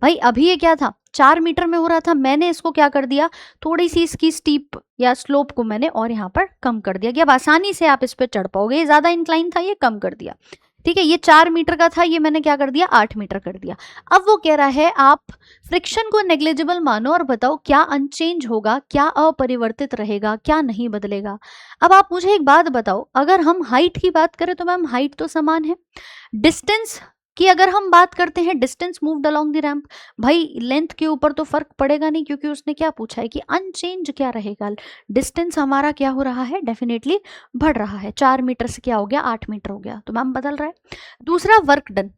भाई। अभी ये क्या था, 4 मीटर में हो रहा था, मैंने इसको क्या कर दिया, थोड़ी सी इसकी स्टीप या स्लोप को मैंने और यहाँ पर कम कर दिया कि अब आसानी से आप इस पर चढ़ पाओगे। ज्यादा इंक्लाइन था, ये कम कर दिया। ठीक है, ये 4 मीटर का था, ये मैंने क्या कर दिया, 8 मीटर कर दिया। अब वो कह रहा है आप फ्रिक्शन को नेग्लिजिबल मानो और बताओ क्या अनचेंज होगा, क्या अपरिवर्तित रहेगा, क्या नहीं बदलेगा। अब आप मुझे एक बात बताओ, अगर हम हाइट की बात करें तो मैम हाइट तो समान है। डिस्टेंस की अगर हम बात करते हैं, distance moved along the ramp, भाई लेंथ के ऊपर तो फर्क पड़ेगा नहीं, क्योंकि उसने क्या पूछा है कि अनचेंज क्या रहेगा। डिस्टेंस हमारा क्या हो रहा है, डेफिनेटली बढ़ रहा है। 4 मीटर से क्या हो गया, 8 मीटर हो गया, तो मैम बदल रहा है। दूसरा, वर्क डन,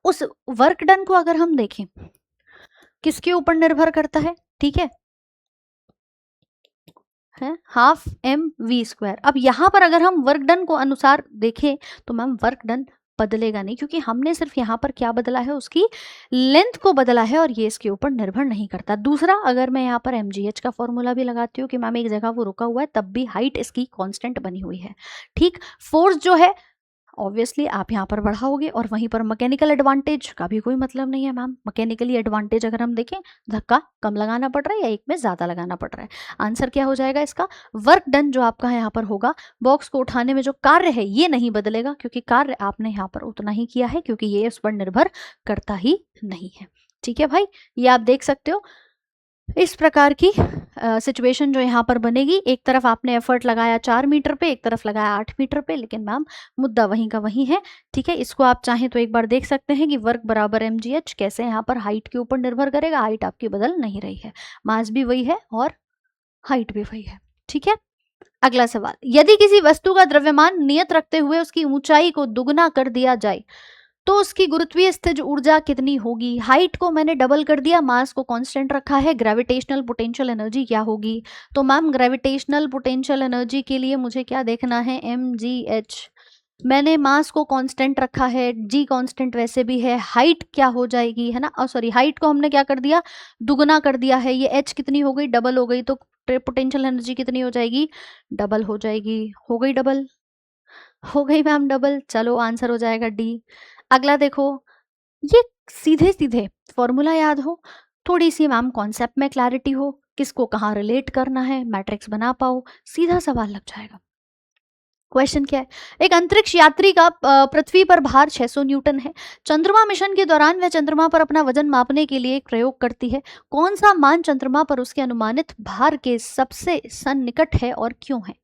उस वर्क डन को अगर हम देखें किसके ऊपर निर्भर करता है, ठीक है, ½ mv²। अब यहां पर अगर हम वर्क डन को अनुसार देखें तो मैम वर्क डन बदलेगा नहीं, क्योंकि हमने सिर्फ यहाँ पर क्या बदला है, उसकी लेंथ को बदला है और ये इसके ऊपर निर्भर नहीं करता। दूसरा, अगर मैं यहाँ पर mgh का फॉर्मूला भी लगाती हूँ कि मैम एक जगह वो रुका हुआ है, तब भी हाइट इसकी कांस्टेंट बनी हुई है। ठीक, फोर्स जो है ऑब्वियसली आप यहाँ पर बढ़ाओगे, और वहीं पर मैकेनिकल एडवांटेज का भी कोई मतलब नहीं है मैम। मैकेनिकली एडवांटेज अगर हम देखें, धक्का कम लगाना पड़ रहा है या एक में ज़्यादा लगाना पड़ रहा है। आंसर क्या हो जाएगा इसका, वर्क डन जो आपका यहाँ पर होगा, बॉक्स को उठाने में जो कार्य है ये नहीं बदलेगा, क्योंकि कार्य आपने यहाँ पर उतना ही किया है, क्योंकि ये उस पर निर्भर करता ही नहीं है। ठीक है भाई, ये आप देख सकते हो इस प्रकार की सिचुएशन जो यहाँ पर बनेगी। एक तरफ आपने एफर्ट लगाया 4 मीटर पे, एक तरफ लगाया 8 मीटर पे, लेकिन मैम मुद्दा वहीं का वहीं है। ठीक है, इसको आप चाहें तो एक बार देख सकते हैं कि वर्क बराबर mgh कैसे यहाँ पर हाइट के ऊपर निर्भर करेगा। हाइट आपकी बदल नहीं रही है, मास भी वही है और हाइट भी वही है। ठीक है, अगला सवाल, यदि किसी वस्तु का द्रव्यमान नियत रखते हुए उसकी ऊंचाई को दुगना कर दिया जाए तो उसकी गुरुत्वीय स्थिज ऊर्जा कितनी होगी। हाइट को मैंने डबल कर दिया, मास को कांस्टेंट रखा है, ग्रेविटेशनल पोटेंशियल एनर्जी क्या होगी। तो मैम ग्रेविटेशनल पोटेंशियल एनर्जी के लिए मुझे क्या देखना है, mgh। मैंने मास को कांस्टेंट रखा है, g कांस्टेंट वैसे भी है, हाइट क्या हो जाएगी, है ना, सॉरी हाइट को हमने क्या कर दिया, दुगना कर दिया है, ये h कितनी हो गई, डबल हो गई, तो पोटेंशियल एनर्जी कितनी हो जाएगी, डबल हो जाएगी। हो गई डबल, हो गई मैम डबल, चलो आंसर हो जाएगा डी। अगला देखो, ये सीधे सीधे फॉर्मूला याद हो, थोड़ी सी मैम कॉन्सेप्ट में क्लैरिटी हो, किसको कहाँ रिलेट करना है, मैट्रिक्स बना पाओ, सीधा सवाल लग जाएगा। क्वेश्चन क्या है, एक अंतरिक्ष यात्री का पृथ्वी पर भार 600 न्यूटन है। चंद्रमा मिशन के दौरान वह चंद्रमा पर अपना वजन मापने के लिए एक प्रयोग करती है। कौन सा मान चंद्रमा पर उसके अनुमानित भार के सबसे सन्निकट है और क्यों है।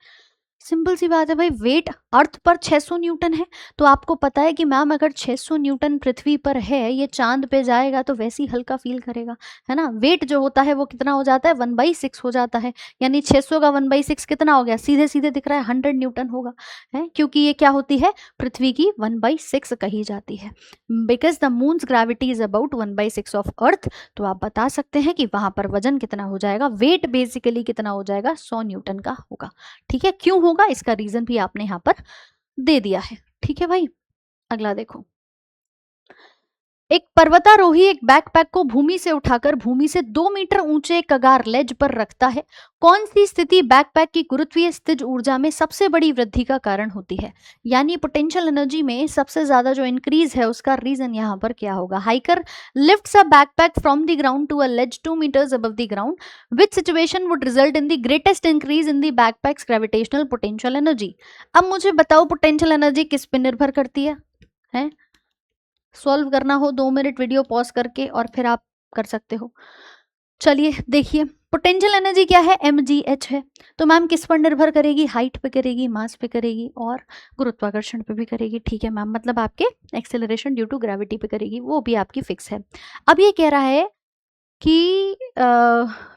सिंपल सी बात है भाई, वेट अर्थ पर 600 न्यूटन है, तो आपको पता है कि मैम अगर 600 न्यूटन पृथ्वी पर है, ये चांद पे जाएगा तो वैसे ही हल्का फील करेगा, है ना। वेट जो होता है वो कितना हो जाता है, 1/6 हो जाता है, यानी 600 का 1/6 कितना हो गया, सीधे सीधे दिख रहा है 100 न्यूटन होगा, है, क्योंकि ये क्या होती है, पृथ्वी की 1/6 कही जाती है। Because the moons gravity is about 1/6 of earth, तो आप बता सकते हैं कि वहां पर वजन कितना हो जाएगा, वेट बेसिकली कितना हो जाएगा, 100 न्यूटन का होगा। ठीक है, क्यों होगा इसका रीजन भी आपने यहाँ पर दे दिया है। ठीक है भाई, अगला देखो, एक पर्वतारोही एक बैकपैक को भूमि से उठाकर भूमि से 2 मीटर ऊंचे कगार लेज पर रखता है। कौन सी स्थिति बैकपैक की गुरुत्वीय स्थिज ऊर्जा में सबसे बड़ी वृद्धि का कारण होती है, यानी पोटेंशियल एनर्जी में सबसे ज्यादा जो इंक्रीज है उसका रीजन यहाँ पर क्या होगा। Hiker lifts a backpack from the ground to a ledge 2 meters above the ground, which situation would result in the greatest increase in the backpack's gravitational potential energy। अब मुझे बताओ पोटेंशियल एनर्जी किस पे निर्भर करती है? सॉल्व करना हो 2 मिनट वीडियो पॉज करके और फिर आप कर सकते हो। चलिए देखिए, पोटेंशियल एनर्जी क्या है, mgh है, तो मैम किस पर निर्भर करेगी, हाइट पे करेगी, मास पे करेगी और गुरुत्वाकर्षण पे भी करेगी। ठीक है मैम, मतलब आपके एक्सेलरेशन ड्यू टू ग्रेविटी पे करेगी, वो भी आपकी फिक्स है। अब ये कह रहा है कि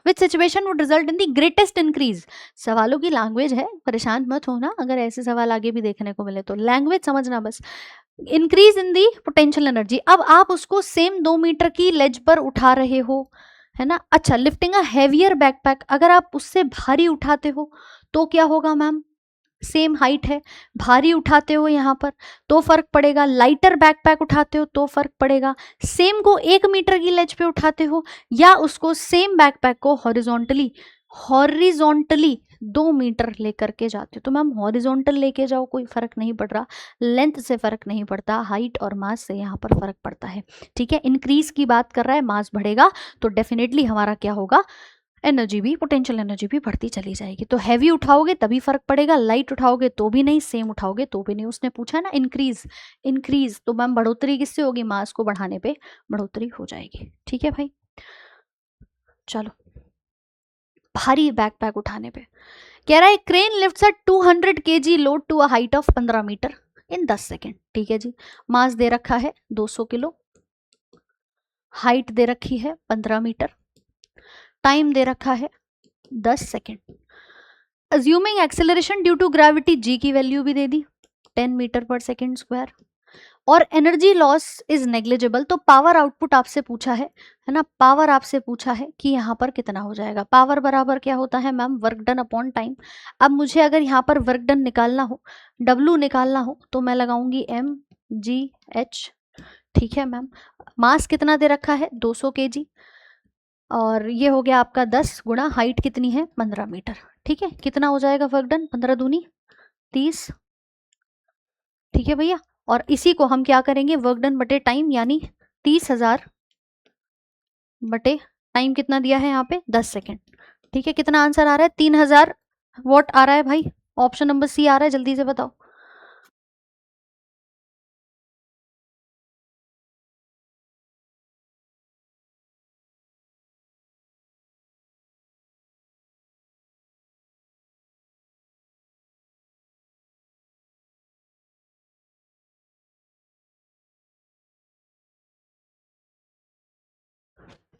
विच situation would result in the greatest increase. सवालों की लैंग्वेज है, परेशान मत होना, अगर ऐसे सवाल आगे भी देखने को मिले तो लैंग्वेज समझना बस। Increase in the potential energy, अब आप उसको सेम 2 मीटर की लेज पर उठा रहे हो, है ना। अच्छा, लिफ्टिंग अ हैवियर बैकपैक, अगर आप उससे भारी उठाते हो तो क्या होगा मैम, सेम हाइट है, भारी उठाते हो यहाँ पर तो फर्क पड़ेगा, लाइटर बैकपैक उठाते हो तो फर्क पड़ेगा, सेम को 1 मीटर की लेज पे उठाते हो या उसको सेम बैकपैक को हॉरिजॉन्टली 2 मीटर लेकर के जाते हो, तो मैम हॉरिजॉन्टल लेके जाओ, कोई फर्क नहीं पड़ रहा, लेंथ से फर्क नहीं पड़ता, हाइट और मास से यहाँ पर फर्क पड़ता है। ठीक है, इंक्रीज की बात कर रहा है, मास बढ़ेगा तो डेफिनेटली हमारा क्या होगा, एनर्जी भी, पोटेंशियल एनर्जी भी बढ़ती चली जाएगी। तो हैवी उठाओगे तभी फर्क पड़ेगा, लाइट उठाओगे तो भी नहीं, सेम उठाओगे तो भी नहीं। उसने पूछा है ना इंक्रीज, तो मैम बढ़ोतरी किससे होगी, मास को बढ़ाने पे बढ़ोतरी हो जाएगी। ठीक है भाई, चलो, भारी बैकपैक उठाने पे कह रहा है, crane lifts a 200 kg load to a height of 15 metre in 10 second. ठीक है जी, मास दे रखा है 200 किलो, हाइट दे रखी है 15 मीटर, टाइम दे रखा है 10 second. Assuming acceleration due to gravity g की वैल्यू भी दे दी 10 मीटर पर सेकेंड स्क्वायर, और एनर्जी लॉस इज नेग्लिजिबल, तो पावर आउटपुट आपसे पूछा है ना, पावर आपसे पूछा है कि यहाँ पर कितना हो जाएगा। पावर बराबर क्या होता है ma'am, work done upon time. अब मुझे अगर यहाँ पर वर्क डन निकालना हो, डब्लू निकालना हो, तो मैं लगाऊंगी m GH। ठीक है मैम। मास कितना दे रखा है? 200 kg। और ये हो गया आपका 10 गुणा हाइट कितनी है? 15 मीटर। ठीक है, कितना हो जाएगा वर्क डन? 15 दूनी 30। ठीक है भैया। और इसी को हम क्या करेंगे? वर्क डन बटे टाइम, यानी 30,000 बटे टाइम कितना दिया है यहाँ पे? 10 सेकेंड। ठीक है, कितना आंसर आ रहा है? 3000 वॉट आ रहा है भाई। ऑप्शन नंबर सी आ रहा है, जल्दी से बताओ।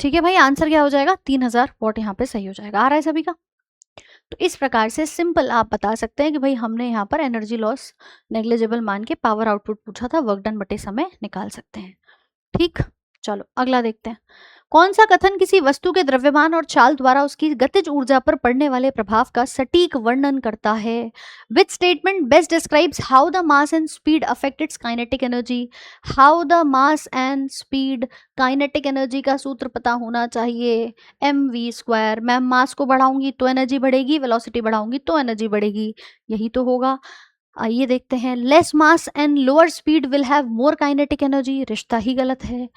ठीक है भाई, आंसर क्या हो जाएगा? 3000 वॉट यहाँ पे सही हो जाएगा। आ रहा है सभी का? तो इस प्रकार से सिंपल आप बता सकते हैं कि भाई हमने यहाँ पर एनर्जी लॉस नेग्लिजिबल मान के पावर आउटपुट पूछा था, वर्क डन बटे समय निकाल सकते हैं। ठीक, चलो अगला देखते हैं। कौन सा कथन किसी वस्तु के द्रव्यमान और चाल द्वारा उसकी गतिज ऊर्जा पर पड़ने वाले प्रभाव का सटीक वर्णन करता है? Which statement best describes how the mass and speed affect it's kinetic energy? How the mass and speed, kinetic energy का सूत्र पता होना चाहिए, mv²। मैं मास को बढ़ाऊंगी तो एनर्जी बढ़ेगी, वेलोसिटी बढ़ाऊंगी तो एनर्जी बढ़ेगी, यही तो होगा। आइए देखते हैं। Less mass and lower speed will have more kinetic energy, रिश्ता ही गलत है।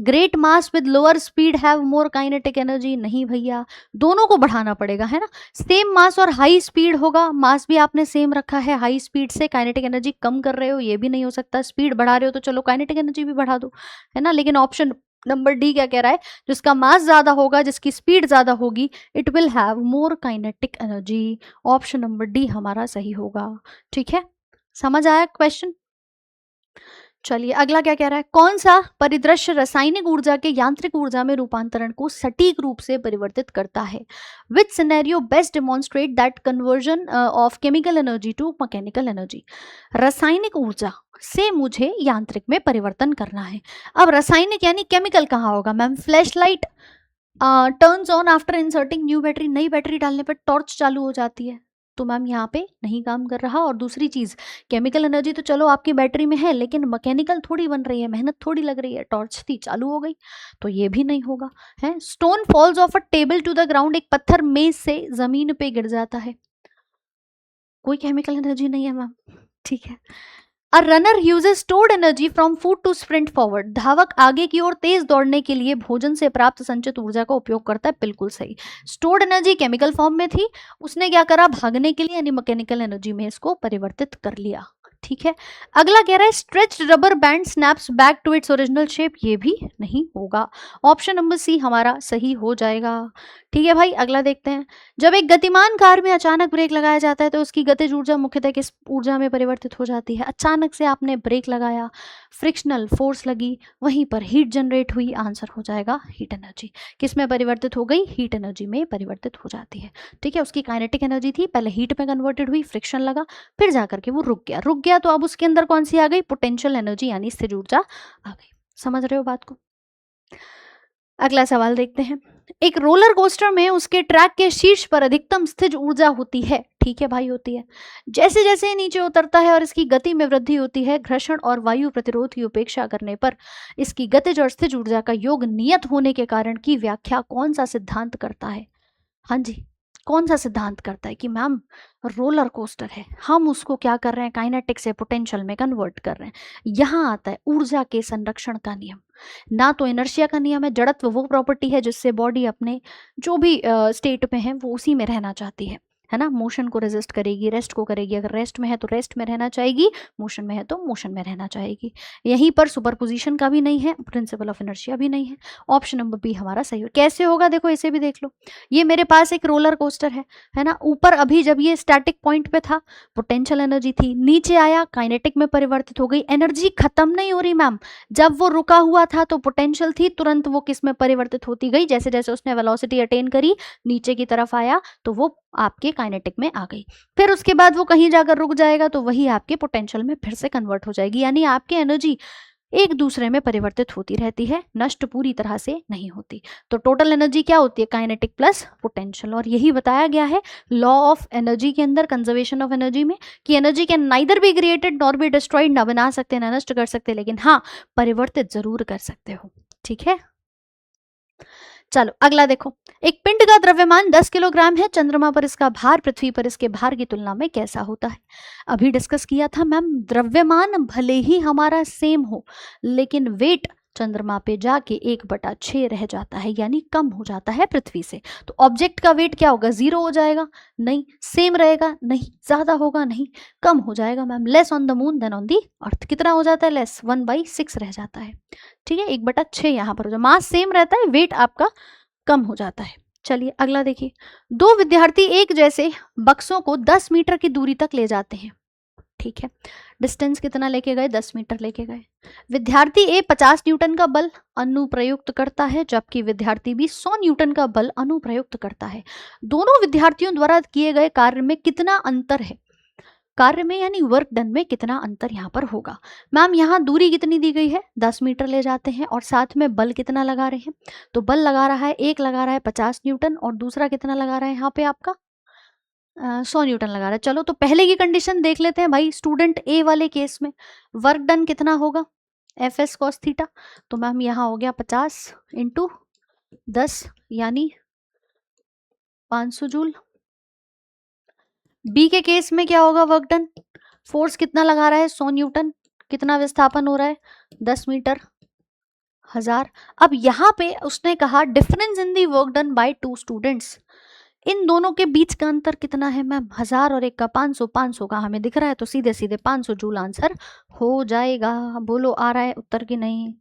Great mass with lower speed have more kinetic energy, नहीं भैया, दोनों को बढ़ाना पड़ेगा, है ना। सेम मास और हाई स्पीड होगा, मास भी आपने सेम रखा है, हाई स्पीड से काइनेटिक एनर्जी कम कर रहे हो, ये भी नहीं हो सकता। स्पीड बढ़ा रहे हो तो चलो काइनेटिक एनर्जी भी बढ़ा दो, है ना। लेकिन ऑप्शन नंबर डी क्या कह रहा है? जिसका मास ज्यादा होगा, जिसकी स्पीड ज्यादा होगी, it will have more kinetic energy. Option number D हमारा सही होगा। ठीक है, समझ आया क्वेश्चन? चलिए अगला क्या कह रहा है? कौन सा परिदृश्य रासायनिक ऊर्जा के यांत्रिक ऊर्जा में रूपांतरण को सटीक रूप से परिवर्तित करता है? Which scenario best demonstrate that conversion of chemical energy to mechanical energy? रासायनिक ऊर्जा से मुझे यांत्रिक में परिवर्तन करना है। अब रासायनिक यानी केमिकल कहाँ होगा ma'am? Flash light turns on after inserting new battery, नई बैटरी डालने पर टॉर्च चालू हो जाती है, तो मैम यहाँ पे नहीं काम कर रहा। और दूसरी चीज, केमिकल एनर्जी तो चलो आपकी बैटरी में है, लेकिन मैकेनिकल थोड़ी बन रही है, मेहनत थोड़ी लग रही है, टॉर्च थी चालू हो गई, तो ये भी नहीं होगा। है stone falls off a table to the ground, एक पत्थर मेज से जमीन पे गिर जाता है, कोई केमिकल एनर्जी नहीं है मैम। ठीक है। A runner uses stored energy from food to sprint forward, धावक आगे की ओर तेज दौड़ने के लिए भोजन से प्राप्त संचित ऊर्जा का उपयोग करता है, बिल्कुल सही। स्टोर्ड एनर्जी केमिकल फॉर्म में थी, उसने क्या करा? भागने के लिए यानी मैकेनिकल एनर्जी में इसको परिवर्तित कर लिया। ठीक है। अगला कह रहा है stretched rubber band snaps back to its original shape, ये भी नहीं होगा। ऑप्शन नंबर सी हमारा सही हो जाएगा। ठीक है भाई, अगला देखते हैं। जब एक गतिमान कार में अचानक ब्रेक लगाया जाता है तो उसकी गतिज ऊर्जा मुख्यतः किस ऊर्जा में परिवर्तित हो जाती है? अचानक से आपने ब्रेक लगाया, फ्रिक्शनल फोर्स लगी, वहीं पर हीट जनरेट हुई, आंसर हो जाएगा हीट एनर्जी। किस में परिवर्तित हो गई? हीट एनर्जी में परिवर्तित हो जाती है। ठीक है, उसकी काइनेटिक एनर्जी थी, पहले हीट में कन्वर्टेड हुई, फ्रिक्शन लगा, फिर जाकर के वो रुक गया तो अब उसके अंदर कौन सी आ गई? पोटेंशियल एनर्जी यानी स्थिर ऊर्जा आ गई। समझ रहे हो बात को? अगला सवाल देखते हैं। एक रोलर कोस्टर में उसके ट्रैक के शीर्ष पर अधिकतम स्थिर ऊर्जा होती है। ठीक है भाई, होती है। जैसे जैसे नीचे उतरता है और इसकी गति में वृद्धि होती है, घर्षण और वायु प्रतिरोध की उपेक्षा करने पर इसकी गतिज और स्थिर ऊर्जा का योग नियत होने के कारण की व्याख्या कौन सा सिद्धांत करता है? हाँ जी, कौन सा सिद्धांत करता है कि मैम रोलर कोस्टर है, हम उसको क्या कर रहे हैं? काइनेटिक से पोटेंशियल में कन्वर्ट कर रहे हैं। यहाँ आता है ऊर्जा के संरक्षण का नियम, ना तो इनर्शिया का नियम है। जड़त्व वो प्रॉपर्टी है जिससे बॉडी अपने जो भी स्टेट में है वो उसी में रहना चाहती है ना। मोशन को रेजिस्ट करेगी, रेस्ट को करेगी, अगर रेस्ट में है तो रेस्ट में रहना चाहेगी, मोशन में है तो मोशन में रहना चाहेगी। यहीं पर सुपरपोजिशन का भी नहीं है, प्रिंसिपल ऑफ इनर्शिया भी नहीं है। ऑप्शन नंबर बी हमारा सही हो। कैसे होगा देखो, इसे भी देख लो। ये मेरे पास एक रोलर कोस्टर है ना। ऊपर अभी जब ये स्टैटिक पॉइंट पे था पोटेंशियल एनर्जी थी, नीचे आया काइनेटिक में परिवर्तित हो गई। एनर्जी खत्म नहीं हो रही मैम, जब वो रुका हुआ था तो पोटेंशियल थी, तुरंत वो किस में परिवर्तित होती गई? जैसे जैसे उसने वेलोसिटी अटेन करी, नीचे की तरफ आया तो वो आपके काइनेटिक में आ गई। फिर उसके बाद वो कहीं जाकर रुक जाएगा तो वही आपके पोटेंशियल में फिर से कन्वर्ट हो जाएगी, यानी आपकी एनर्जी एक दूसरे में परिवर्तित होती रहती है, नष्ट पूरी तरह से नहीं होती। तो टोटल एनर्जी क्या होती है? Kinetic plus potential. और यही बताया गया है लॉ ऑफ एनर्जी के अंदर, कंजर्वेशन ऑफ एनर्जी में, कि energy can neither be created nor be destroyed. ना बना सकते ना नष्ट कर सकते, लेकिन हाँ परिवर्तित जरूर कर सकते हो। ठीक है, चलो अगला देखो। एक पिंड का द्रव्यमान 10 किलोग्राम है, चंद्रमा पर इसका भार पृथ्वी पर इसके भार की तुलना में कैसा होता है? अभी डिस्कस किया था मैम, द्रव्यमान भले ही हमारा सेम हो, लेकिन वेट चंद्रमा पे जाके 1/6 रह जाता है, यानी कम हो जाता है पृथ्वी से। तो ऑब्जेक्ट का वेट क्या होगा? 0 हो जाएगा? नहीं। सेम रहेगा? नहीं। ज्यादा होगा? नहीं। कम हो जाएगा ma'am. Less on the moon than on the earth. कितना हो जाता है? लेस, 1/6 रह जाता है। ठीक है, 1/6 यहाँ पर हो जाए। मास सेम रहता है, वेट आपका कम हो जाता है। चलिए अगला देखिए। दो विद्यार्थी एक जैसे बक्सों को 10 मीटर की दूरी तक ले जाते हैं। ठीक है, डिस्टेंस कितना लेके गए? 10 मीटर लेके गए। विद्यार्थी ए 50 न्यूटन का बल अनुप्रयुक्त करता है, जबकि विद्यार्थी बी 100 न्यूटन का बल अनुप्रयुक्त करता है। दोनों विद्यार्थियों द्वारा किए गए कार्य में कितना अंतर है? कार्य में यानी वर्क डन में कितना अंतर यहाँ पर होगा? मैम यहाँ दूरी कितनी दी गई है? 10 मीटर ले जाते हैं, और साथ में बल कितना लगा रहे हैं? तो बल लगा रहा है, एक लगा रहा है 50 न्यूटन, और दूसरा कितना लगा रहा है यहाँ पे आपका? 100 न्यूटन लगा रहा है। चलो तो पहले की कंडीशन देख लेते हैं भाई। स्टूडेंट ए वाले केस में वर्क डन कितना होगा? F S cos theta. तो मैम यहाँ हो गया 50 इंटू 10 यानी 500 जूल। बी के केस में क्या होगा? वर्क डन, फोर्स कितना लगा रहा है? 100 न्यूटन। कितना विस्थापन हो रहा है? 10 मीटर, 1000। अब यहाँ पे उसने कहा difference in the work done by two students. इन दोनों के बीच का अंतर कितना है मैम? 1000 और एक का 500। 500 का हमें दिख रहा है, तो सीधे सीधे 500 जूल आंसर हो जाएगा। बोलो आ रहा है उत्तर की नहीं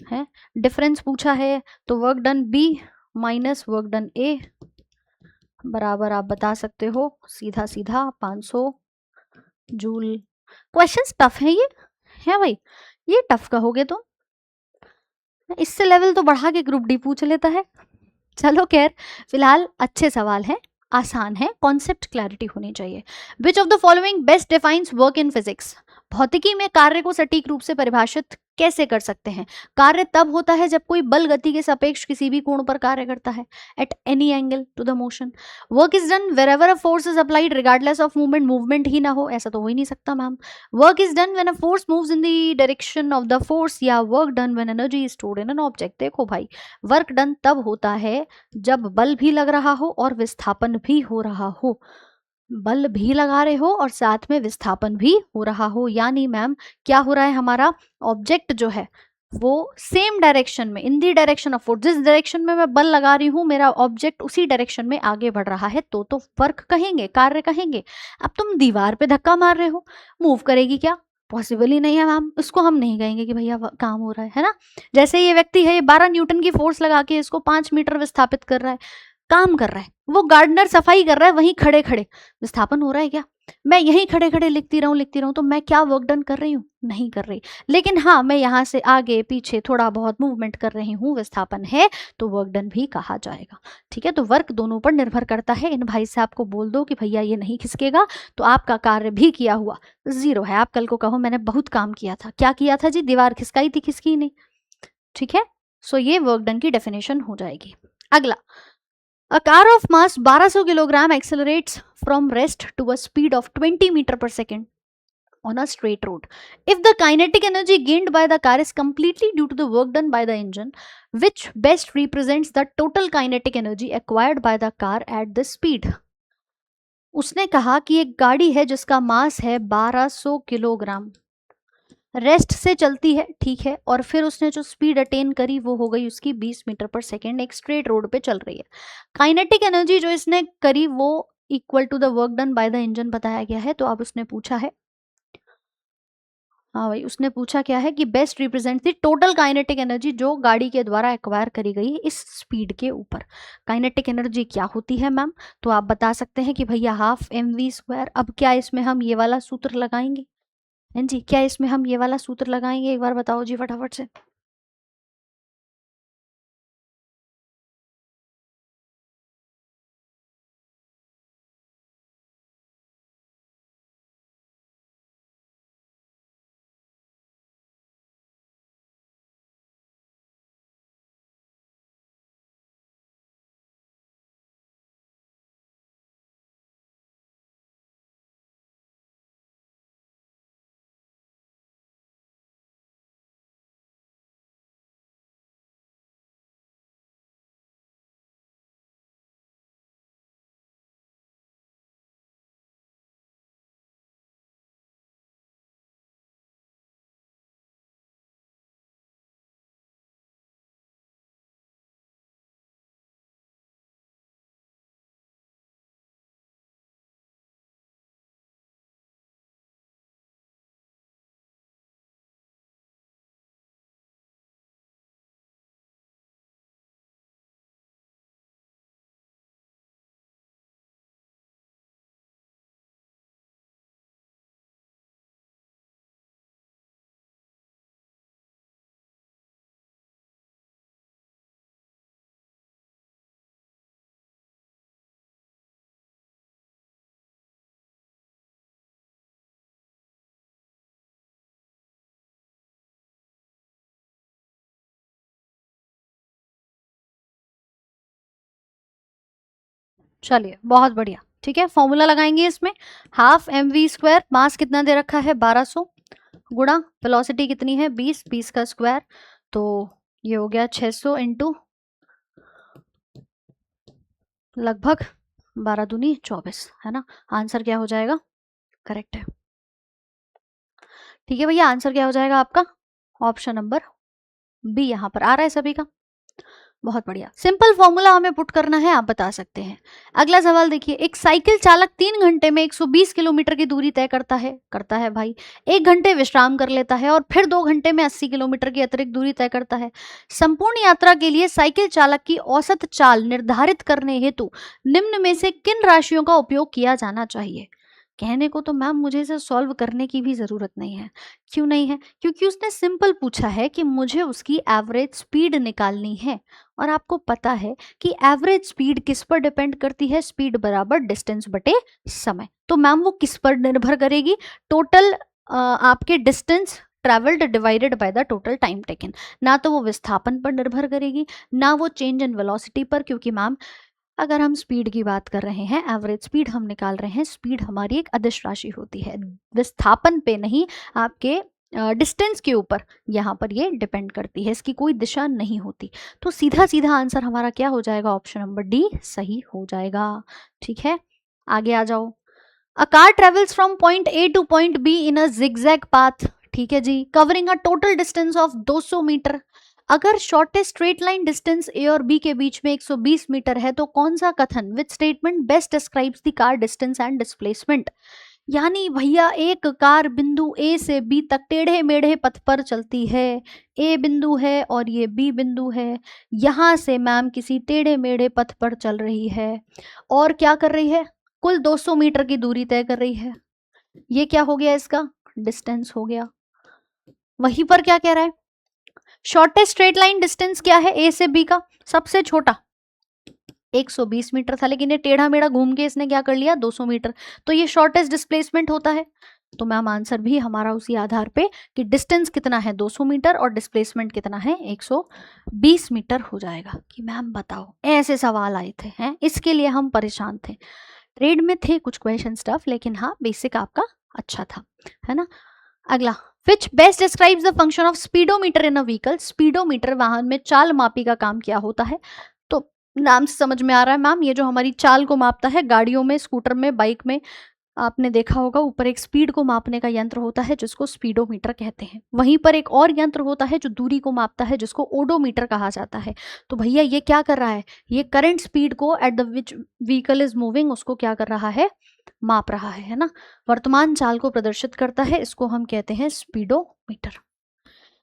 है? डिफरेंस पूछा है, तो work done B minus work done A बराबर आप बता सकते हो सीधा सीधा 500 जूल। क्वेश्चंस टफ है ये, है भाई? ये टफ कहोगे तो इससे लेवल तो बढ़ा के ग्रुप डी पूछ लेता है। चलो खैर, फिलहाल अच्छे सवाल हैं, आसान है, कॉन्सेप्ट क्लैरिटी होनी चाहिए। विच of the following best defines work in physics? भौतिकी में कार्य को सटीक रूप से परिभाषित कैसे कर सकते हैं? कार्य तब होता है जब कोई बल गति के सापेक्ष किसी भी कोण पर कार्य करता है, at any angle to the motion. Work is done wherever a force is applied regardless of movement. Movement ही ना हो ऐसा तो हो ही नहीं सकता ma'am. Work is done when a force moves in the direction of the force, या work done when energy is stored in an object. देखो भाई, वर्क डन तब होता है जब बल भी लग रहा हो और विस्थापन भी हो रहा हो। बल भी लगा रहे हो और साथ में विस्थापन भी हो रहा हो, यानी मैम क्या हो रहा है? हमारा ऑब्जेक्ट जो है वो सेम डायरेक्शन में, इन दी डायरेक्शन ऑफ फोर्स, जिस डायरेक्शन में मैं बल लगा रही हूँ मेरा ऑब्जेक्ट उसी डायरेक्शन में आगे बढ़ रहा है, तो वर्क कहेंगे, कार्य कहेंगे। अब तुम दीवार पे धक्का मार रहे हो, मूव करेगी क्या? पॉसिबल ही नहीं है मैम, उसको हम नहीं कहेंगे कि भैया काम हो रहा है ना? जैसे ये व्यक्ति है, ये 12 न्यूटन की फोर्स लगा के इसको 5 मीटर विस्थापित कर रहा है, काम कर रहा है। वो गार्डनर सफाई कर रहा है, वहीं खड़े खड़े विस्थापन हो रहा है क्या? मैं यहीं खड़े खड़े लिखती रहूं, तो मैं क्या वर्क डन कर रही हूँ? नहीं कर रही। लेकिन हाँ, मैं यहाँ से आगे पीछे थोड़ा बहुत मूवमेंट कर रही हूँ, विस्थापन है, तो वर्क डन भी कहा जाएगा। ठीक है, तो वर्क दोनों पर निर्भर करता है। इन भाई साहब को बोल दो कि भैया ये नहीं खिसकेगा, तो आपका कार्य भी किया हुआ 0 है। आप कल को कहो मैंने बहुत काम किया था। क्या किया था जी? दीवार खिसकाई थी, खिसकी नहीं। ठीक है, सो ये वर्क डन की डेफिनेशन हो जाएगी। अगला, a car of mass 1200 kilogram accelerates from rest to a speed of 20 meter per second on a straight road. If the kinetic energy gained by the car is completely due to the work done by the engine, which best represents the total kinetic energy acquired by the car at this speed? उसने कहा कि एक गाड़ी है जिसका मास है 1200 किलोग्राम, रेस्ट से चलती है, ठीक है, और फिर उसने जो स्पीड अटेन करी वो हो गई उसकी 20 मीटर पर सेकेंड, एक स्ट्रेट रोड पे चल रही है। काइनेटिक एनर्जी जो इसने करी वो equal to the work done by the engine बताया गया है। तो अब उसने पूछा है, हाँ भाई, उसने पूछा क्या है कि best represent the total kinetic energy जो गाड़ी के द्वारा एक्वायर करी गई इस स्पीड के ऊपर। काइनेटिक एनर्जी क्या होती है मैम? तो आप बता सकते हैं कि भैया ½ mv²। अब क्या इसमें हम ये वाला सूत्र लगाएंगे? हैं जी, क्या इसमें हम ये वाला सूत्र लगाएंगे? एक बार बताओ जी फटाफट से। चलिए बहुत बढ़िया। ठीक है, फॉर्मूला लगाएंगे इसमें। हाफ mv², मास कितना दे रखा है 1200, गुणा वेलोसिटी कितनी है 20, 20 का स्क्वायर, तो ये हो गया 600 इंटू लगभग 12 दूनी 24, है ना। आंसर क्या हो जाएगा, करेक्ट है। ठीक है भैया, आंसर क्या हो जाएगा आपका, ऑप्शन नंबर बी यहाँ पर आ रहा है सभी का। बहुत बढ़िया, सिंपल फॉर्मूला हमें पुट करना है, आप बता सकते हैं। अगला सवाल देखिए, एक साइकिल चालक 3 घंटे में 120 किलोमीटर की दूरी तय करता है भाई। 1 घंटे विश्राम कर लेता है और फिर 2 घंटे में 80 किलोमीटर की अतिरिक्त दूरी तय करता है। संपूर्ण यात्रा के लिए साइकिल चालक की औसत चाल निर्धारित करने हेतु निम्न में से किन राशियों का उपयोग किया जाना चाहिए। कहने को तो मैम मुझे इसे सॉल्व करने की भी ज़रूरत नहीं है। क्यों नहीं है, क्योंकि उसने सिंपल पूछा है कि मुझे उसकी एवरेज स्पीड निकालनी है। और आपको पता है कि एवरेज स्पीड किस पर डिपेंड करती है, स्पीड बराबर डिस्टेंस बटे समय। तो मैम वो किस पर निर्भर करेगी, टोटल आपके distance travelled divided by the total time taken. ना तो वो विस्थापन पर निर्भर करेगी, ना वो चेंज इन वेलोसिटी पर, क्योंकि मैम अगर हम स्पीड की बात कर रहे हैं, एवरेज स्पीड हम निकाल रहे हैं, स्पीड हमारी एक अदिश राशि होती है, विस्थापन पे नहीं, आपके डिस्टेंस के ऊपर यहाँ पर ये डिपेंड करती है, इसकी कोई दिशा नहीं होती। तो सीधा सीधा आंसर हमारा क्या हो जाएगा, ऑप्शन नंबर डी सही हो जाएगा। ठीक है, आगे आ जाओ। A car travels from point A to point B in a zigzag path, ठीक है जी, covering a total distance of 200 meter. अगर shortest straight line distance A और बी के बीच में 120 मीटर है, तो कौन सा कथन which statement best describes the car distance and displacement. यानी भैया एक कार बिंदु ए से बी तक टेढ़े मेढ़े पथ पर चलती है। ए बिंदु है और ये बी बिंदु है, यहाँ से मैम किसी टेढ़े मेढ़े पथ पर चल रही है और क्या कर रही है, कुल 200 मीटर की दूरी तय कर रही है। ये क्या हो गया, इसका डिस्टेंस हो गया। वहीं पर क्या कह रहा है, शॉर्टेस्ट स्ट्रेट लाइन डिस्टेंस क्या है ए से बी का, सबसे छोटा 120 मीटर था, लेकिन ये टेढ़ा मेढ़ा घूम के इसने क्या कर लिया 200 मीटर, तो ये शॉर्टेस्ट डिस्प्लेसमेंट होता है। तो मैम आंसर भी हमारा उसी आधार पे कि डिस्टेंस कितना है 200 मीटर और डिस्प्लेसमेंट कितना है 120 मीटर हो जाएगा। कि मैम बताओ, ऐसे सवाल आए थे हैं, इसके लिए हम परेशान थे। ट्रेड में थे कुछ क्वेश्चन स्टफ, लेकिन हाँ बेसिक आपका अच्छा था, है ना। अगला, विच best describes the function of speedometer in a vehicle. Speedometer वाहन में चाल मापी का काम क्या होता है। तो नाम से समझ में आ रहा है मैम, ये जो हमारी चाल को मापता है, गाड़ियों में, स्कूटर में, बाइक में आपने देखा होगा ऊपर एक स्पीड को मापने का यंत्र होता है जिसको स्पीडोमीटर कहते हैं। वहीं पर एक और यंत्र होता है जो दूरी को मापता है जिसको ओडोमीटर कहा जाता है। तो भैया ये क्या कर रहा है, ये करंट स्पीड को at the which vehicle is moving उसको क्या कर रहा है, माप रहा है ना। वर्तमान चाल को प्रदर्शित करता है, इसको हम कहते हैं स्पीडोमीटर।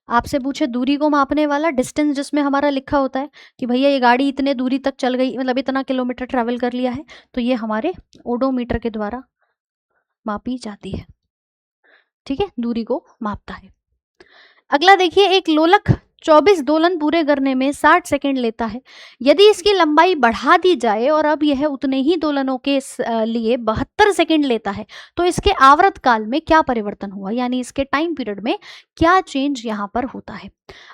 आपसे पूछे दूरी को मापने वाला, डिस्टेंस जिसमें हमारा लिखा होता है कि भैया ये गाड़ी इतने दूरी तक चल गई, मतलब इतना किलोमीटर ट्रेवल कर लिया है, तो ये हमारे ओडोमीटर के द्वारा मापी जाती है। ठीक है, दूरी को मापता है। अगला देखिए, एक लोलक 24 दोलन पूरे करने में 60 सेकंड लेता है। यदि इसकी लंबाई बढ़ा दी जाए और अब यह उतने ही दोलनों के लिए 72 सेकंड लेता है, तो इसके आवर्त काल में क्या परिवर्तन हुआ, यानी इसके टाइम पीरियड में क्या चेंज यहाँ पर होता है।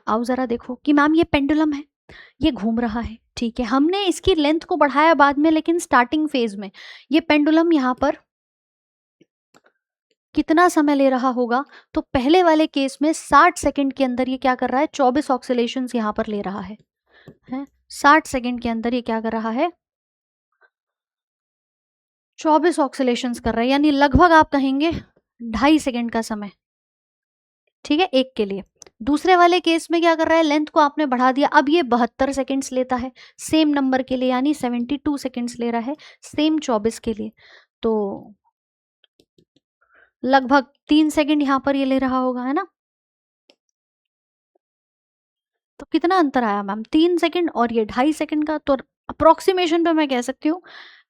आओ जरा देखो कि मैम ये पेंडुलम है, ये घूम रहा है, ठीक है, हमने इसकी लेंथ को बढ़ाया बाद में, लेकिन स्टार्टिंग फेज में ये पेंडुलम यहाँ पर कितना समय ले रहा होगा। तो पहले वाले केस में 60 सेकंड के अंदर ये क्या कर रहा है, 24 ऑक्सीलेशंस यहाँ पर ले रहा है, 60 सेकंड के अंदर ये क्या कर रहा है, 24 ऑक्सीलेशंस कर रहा है, यानी लगभग आप कहेंगे 2.5 सेकंड का समय। ठीक है, एक के लिए। दूसरे वाले केस में क्या कर रहा है, लेंथ को आपने बढ़ा दिया, अब ये 72 सेकंड्स लेता है सेम नंबर के लिए, यानी 72 सेकंड्स ले रहा है सेम 24 के लिए। तो लगभग 3 सेकंड यहाँ पर ये ले रहा होगा, है ना। तो कितना अंतर आया मैम, 3 सेकंड और ये 2.5 सेकंड का। तो अप्रोक्सीमेशन पे मैं कह सकती हूँ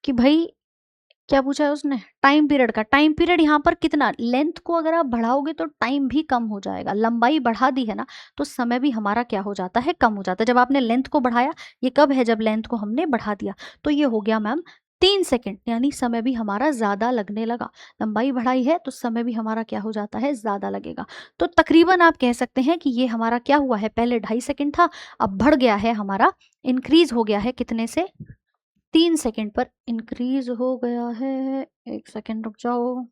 कि भाई क्या पूछा है उसने, टाइम पीरियड का। टाइम पीरियड यहाँ पर कितना, लेंथ को अगर आप बढ़ाओगे तो टाइम भी कम हो जाएगा, लंबाई बढ़ा दी है ना, तो समय भी हमारा क्या हो जाता है, कम हो जाता है। जब आपने लेंथ को बढ़ाया, ये कब है, जब लेंथ को हमने बढ़ा दिया, तो ये हो गया मैम 3 सेकंड, यानी समय भी हमारा ज़्यादा लगने लगा। लंबाई बढ़ाई है तो समय भी हमारा क्या हो जाता है, ज़्यादा लगेगा। तो तकरीबन आप कह सकते हैं कि ये हमारा क्या हुआ है, पहले 2.5 सेकंड था, अब बढ़ गया है हमारा, इंक्रीज हो गया है कितने से, 3 सेकंड पर इंक्रीज हो गया है। 1 सेकंड रुक जाओ।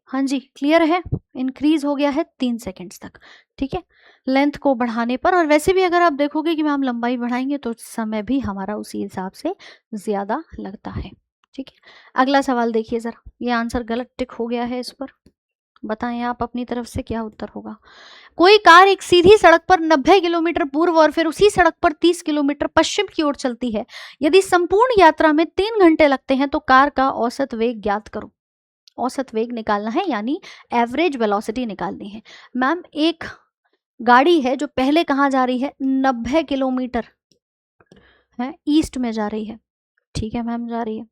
हाँ जी, क्लियर है, इंक्रीज हो गया है 3 सेकंड्स तक। ठीक है, लेंथ को बढ़ाने पर। और वैसे भी अगर आप देखोगे कि मैम लंबाई बढ़ाएंगे तो समय भी हमारा उसी हिसाब से ज़्यादा लगता है। ठीक है, अगला सवाल देखिए ज़रा, ये आंसर गलत टिक हो गया है इस पर। बताएं आप अपनी तरफ से क्या उत्तर होगा। कोई कार एक सीधी सड़क पर 90 किलोमीटर पूर्व और फिर उसी सड़क पर 30 किलोमीटर पश्चिम की ओर चलती है। यदि संपूर्ण यात्रा में 3 घंटे लगते हैं तो कार का औसत वेग ज्ञात करो। औसत वेग निकालना है, यानी एवरेज वेलोसिटी निकालनी है। मैम एक गाड़ी है जो पहले कहाँ जा रही है, 90 किलोमीटर है ईस्ट में जा रही है। ठीक है मैम, जा रही है।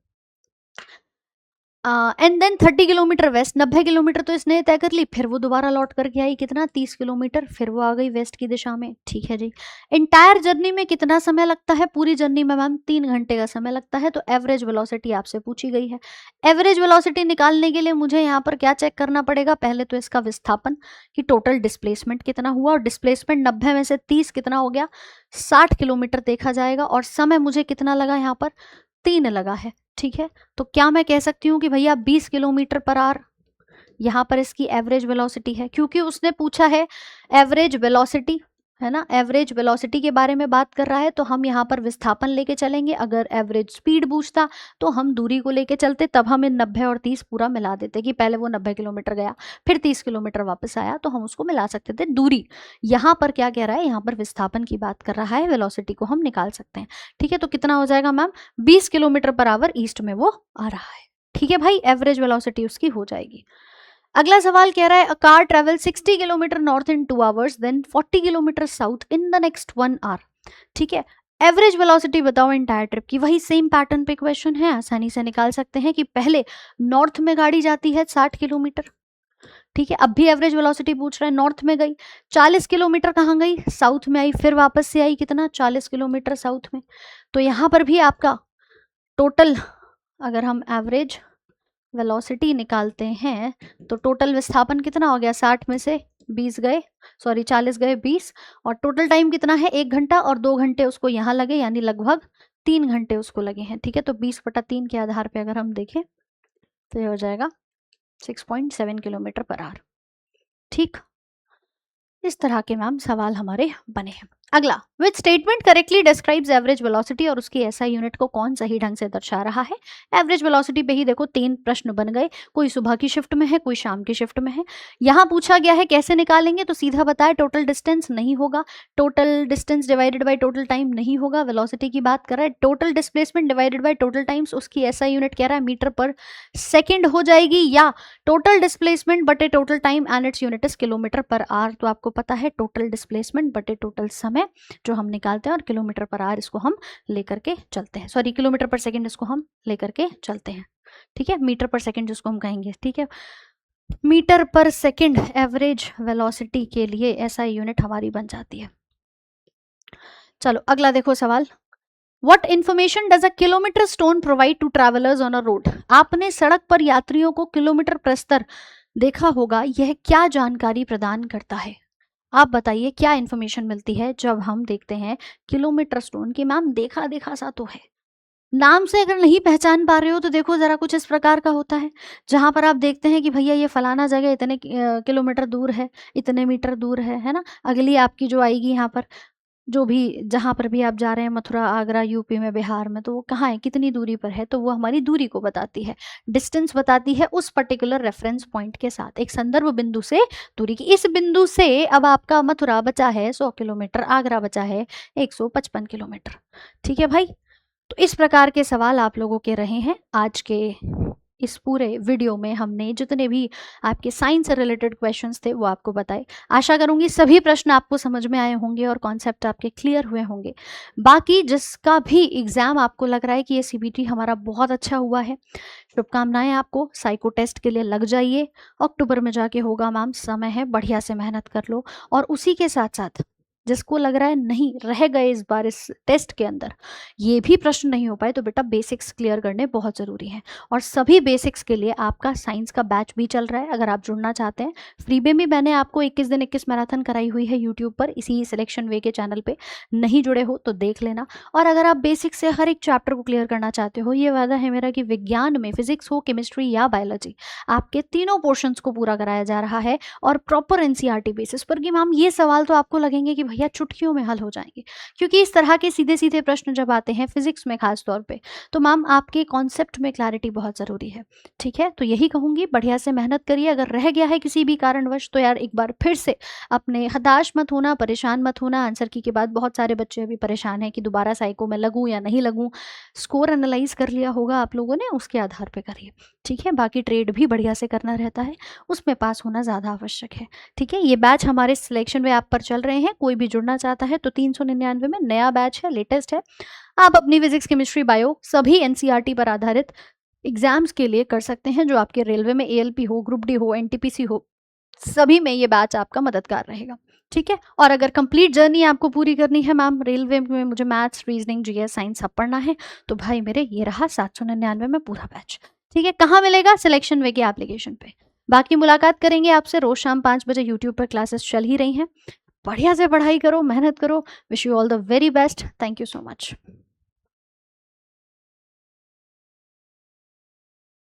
And then 30 kilometre west, 90 kilometre तो इसने तय कर ली, फिर वो दोबारा लौट करके आई कितना, 30 किलोमीटर, फिर वो आ गई वेस्ट की दिशा में। ठीक है जी, इंटायर जर्नी में कितना समय लगता है, पूरी जर्नी में मैम 3 घंटे का समय लगता है। तो एवरेज वेलोसिटी आपसे पूछी गई है। एवरेज वेलोसिटी निकालने के लिए मुझे यहाँ पर क्या चेक करना पड़ेगा, पहले तो इसका विस्थापन कि टोटल डिस्प्लेसमेंट कितना हुआ, और डिस्प्लेसमेंट 90 में से 30 कितना हो गया, 60 किलोमीटर देखा जाएगा। और समय मुझे कितना लगा यहाँ पर, 3 लगा है। ठीक है, तो क्या मैं कह सकती हूँ कि भैया 20 किलोमीटर पर आवर यहाँ पर इसकी एवरेज वेलोसिटी है, क्योंकि उसने पूछा है एवरेज वेलोसिटी, है ना, एवरेज वेलोसिटी के बारे में बात कर रहा है। तो हम यहाँ पर विस्थापन लेके चलेंगे। अगर एवरेज स्पीड पूछता तो हम दूरी को लेके चलते, तब हम इन 90 और 30 पूरा मिला देते कि पहले वो 90 किलोमीटर गया फिर 30 किलोमीटर वापस आया, तो हम उसको मिला सकते थे दूरी। यहाँ पर क्या कह रहा है, यहाँ पर विस्थापन की बात कर रहा है, वेलोसिटी को हम निकाल सकते हैं। ठीक है, तो कितना हो जाएगा ma'am, 20 kilometre per hour east में वो आ रहा है। ठीक है भाई, एवरेज वेलोसिटी उसकी हो जाएगी। अगला सवाल कह रहा है, a car travel 60 kilometre north in 2 hours then 40 kilometre south in the next 1 hour. ठीक है, एवरेज वेलोसिटी बताओ एंटायर ट्रिप की। वही सेम पैटर्न पे क्वेश्चन है, आसानी से निकाल सकते हैं कि पहले नॉर्थ में गाड़ी जाती है 60 किलोमीटर। ठीक है, अब भी एवरेज वेलोसिटी पूछ रहा है, नॉर्थ में गई 40 किलोमीटर, कहाँ गई, साउथ में आई, फिर वापस से आई कितना, 40 किलोमीटर साउथ में। तो यहाँ पर भी आपका टोटल, अगर हम एवरेज वेलोसिटी निकालते हैं तो टोटल विस्थापन कितना हो गया, 60 में से 20 गए, सॉरी 40 गए 20, और टोटल टाइम कितना है, 1 घंटा, और 2 घंटे उसको यहाँ लगे, यानी लगभग 3 घंटे उसको लगे हैं। ठीक है, तो 20/3 के आधार पे अगर हम देखें तो ये हो जाएगा 6.7 किलोमीटर पर आवर। ठीक, इस तरह के मैम सवाल हमारे बने हैं। अगला, which statement correctly describes average velocity, और उसकी एसआई यूनिट को कौन सही ढंग से दर्शा रहा है। एवरेज वेलोसिटी पे ही देखो 3 प्रश्न बन गए, कोई सुबह की शिफ्ट में है, कोई शाम की शिफ्ट में है। यहाँ पूछा गया है कैसे निकालेंगे, तो सीधा बताया, टोटल डिस्टेंस नहीं होगा, total distance divided by total time नहीं होगा। वेलोसिटी की बात कर रहा है, total displacement divided by total times, उसकी एसआई यूनिट कह रहा है मीटर पर सेकेंड हो जाएगी, या टोटल डिस्प्लेसमेंट बटे total time and its unit is kilometre per hour. तो आपको पता है टोटल डिस्प्लेसमेंट बटे टोटल समय जो हम निकालते हैं, और किलोमीटर पर आवर इसको हम लेकर के चलते हैं, सॉरी किलोमीटर पर सेकंड इसको हम लेकर के चलते हैं। ठीक है, मीटर पर सेकंड जिसको हम कहेंगे। ठीक है, मीटर पर सेकंड एवरेज वेलोसिटी के लिए एसआई यूनिट हमारी बन जाती है। चलो अगला देखो सवाल, What information does a kilometer stone provide to travelers on a road? आपने सड़क पर यात्रियों को किलोमीटर प्रस्तर देखा होगा, यह क्या जानकारी प्रदान करता है। आप बताइए क्या इन्फॉर्मेशन मिलती है जब हम देखते हैं किलोमीटर स्टोन की। मैम देखा देखा सा तो है, नाम से अगर नहीं पहचान पा रहे हो तो देखो जरा, कुछ इस प्रकार का होता है जहां पर आप देखते हैं कि भैया ये फलाना जगह इतने किलोमीटर दूर है, इतने मीटर दूर है ना। अगली आपकी जो आएगी यहाँ पर, जो भी जहाँ पर भी आप जा रहे हैं, मथुरा, आगरा, यूपी में, बिहार में, तो वो कहाँ है, कितनी दूरी पर है, तो वो हमारी दूरी को बताती है, डिस्टेंस बताती है उस पर्टिकुलर रेफरेंस पॉइंट के साथ, एक संदर्भ बिंदु से दूरी की। इस बिंदु से अब आपका मथुरा बचा है 100 किलोमीटर, आगरा बचा है 155 किलोमीटर। ठीक है भाई, तो इस प्रकार के सवाल आप लोगों के रहे हैं आज के इस पूरे वीडियो में। हमने जितने भी आपके साइंस से रिलेटेड क्वेश्चंस थे वो आपको बताए। आशा करूंगी सभी प्रश्न आपको समझ में आए होंगे और कॉन्सेप्ट आपके क्लियर हुए होंगे। बाकी जिसका भी एग्जाम आपको लग रहा है कि ये सीबीटी हमारा बहुत अच्छा हुआ है, शुभकामनाएं आपको। साइको टेस्ट के लिए लग जाइए, अक्टूबर में जाके होगा मैम, समय है, बढ़िया से मेहनत कर लो। और उसी के साथ साथ जिसको लग रहा है नहीं रह गए इस बार इस टेस्ट के अंदर, ये भी प्रश्न नहीं हो पाए, तो बेटा बेसिक्स क्लियर करने बहुत ज़रूरी हैं। और सभी बेसिक्स के लिए आपका साइंस का बैच भी चल रहा है, अगर आप जुड़ना चाहते हैं। फ्री में भी मैंने आपको 21 दिन 21 मैराथन कराई हुई है यूट्यूब पर, इसी सिलेक्शन वे के चैनल पे, नहीं जुड़े हो तो देख लेना। और अगर आप बेसिक से हर एक चैप्टर को क्लियर करना चाहते हो, ये वादा है मेरा कि विज्ञान में फिजिक्स हो, केमिस्ट्री या बायोलॉजी, आपके तीनों पोर्शंस को पूरा कराया जा रहा है और प्रॉपर एनसीईआरटी बेसिस पर। कि मैम ये सवाल तो आपको लगेंगे कि भैया चुटकियों में हल हो जाएंगे, क्योंकि इस तरह के सीधे सीधे प्रश्न जब आते हैं फिजिक्स में खास तौर पे, तो मैम आपके कॉन्सेप्ट में क्लैरिटी बहुत ज़रूरी है। ठीक है, तो यही कहूँगी, बढ़िया से मेहनत करिए। अगर रह गया है किसी भी कारणवश तो यार एक बार फिर से अपने हताश मत होना, परेशान मत होना। आंसर की के बाद बहुत सारे बच्चे अभी परेशान हैं कि दोबारा साइको में लगूँ या नहीं लगूँ। स्कोर एनालाइज कर लिया होगा आप लोगों ने, उसके आधार पे करिए। ठीक है, बाकी ट्रेड भी बढ़िया से करना रहता है, उसमें पास होना ज़्यादा आवश्यक है। ठीक है, ये बैच हमारे सिलेक्शन वे ऐप पर चल रहे हैं, कोई भी जुड़ना चाहता है तो 399 में नया बैच है, लेटेस्ट है। आप अपनी फिजिक्स, केमिस्ट्री, बायो सभी एनसीईआरटी पर आधारित एग्जाम्स के लिए कर सकते हैं, जो आपके रेलवे में एएलपी हो, ग्रुप डी हो, एनटीपीसी हो, सभी में ये बैच आपका मददगार रहेगा। ठीक है, और अगर कंप्लीट जर्नी आपको पूरी करनी है मैम रेलवे में, मुझे मैथ्स, रीजनिंग, जीएस, साइंस सब पढ़ना है, तो भाई मेरे ये रहा 799 में पूरा बैच। ठीक है, कहाँ मिलेगा? सिलेक्शन वे के एप्लीकेशन पे। बाकी मुलाकात करेंगे आपसे रोज शाम 5 बजे, यूट्यूब पर क्लासेस चल ही रही हैं। बढ़िया से पढ़ाई करो, मेहनत करो। Wish you all the very best. Thank you so much.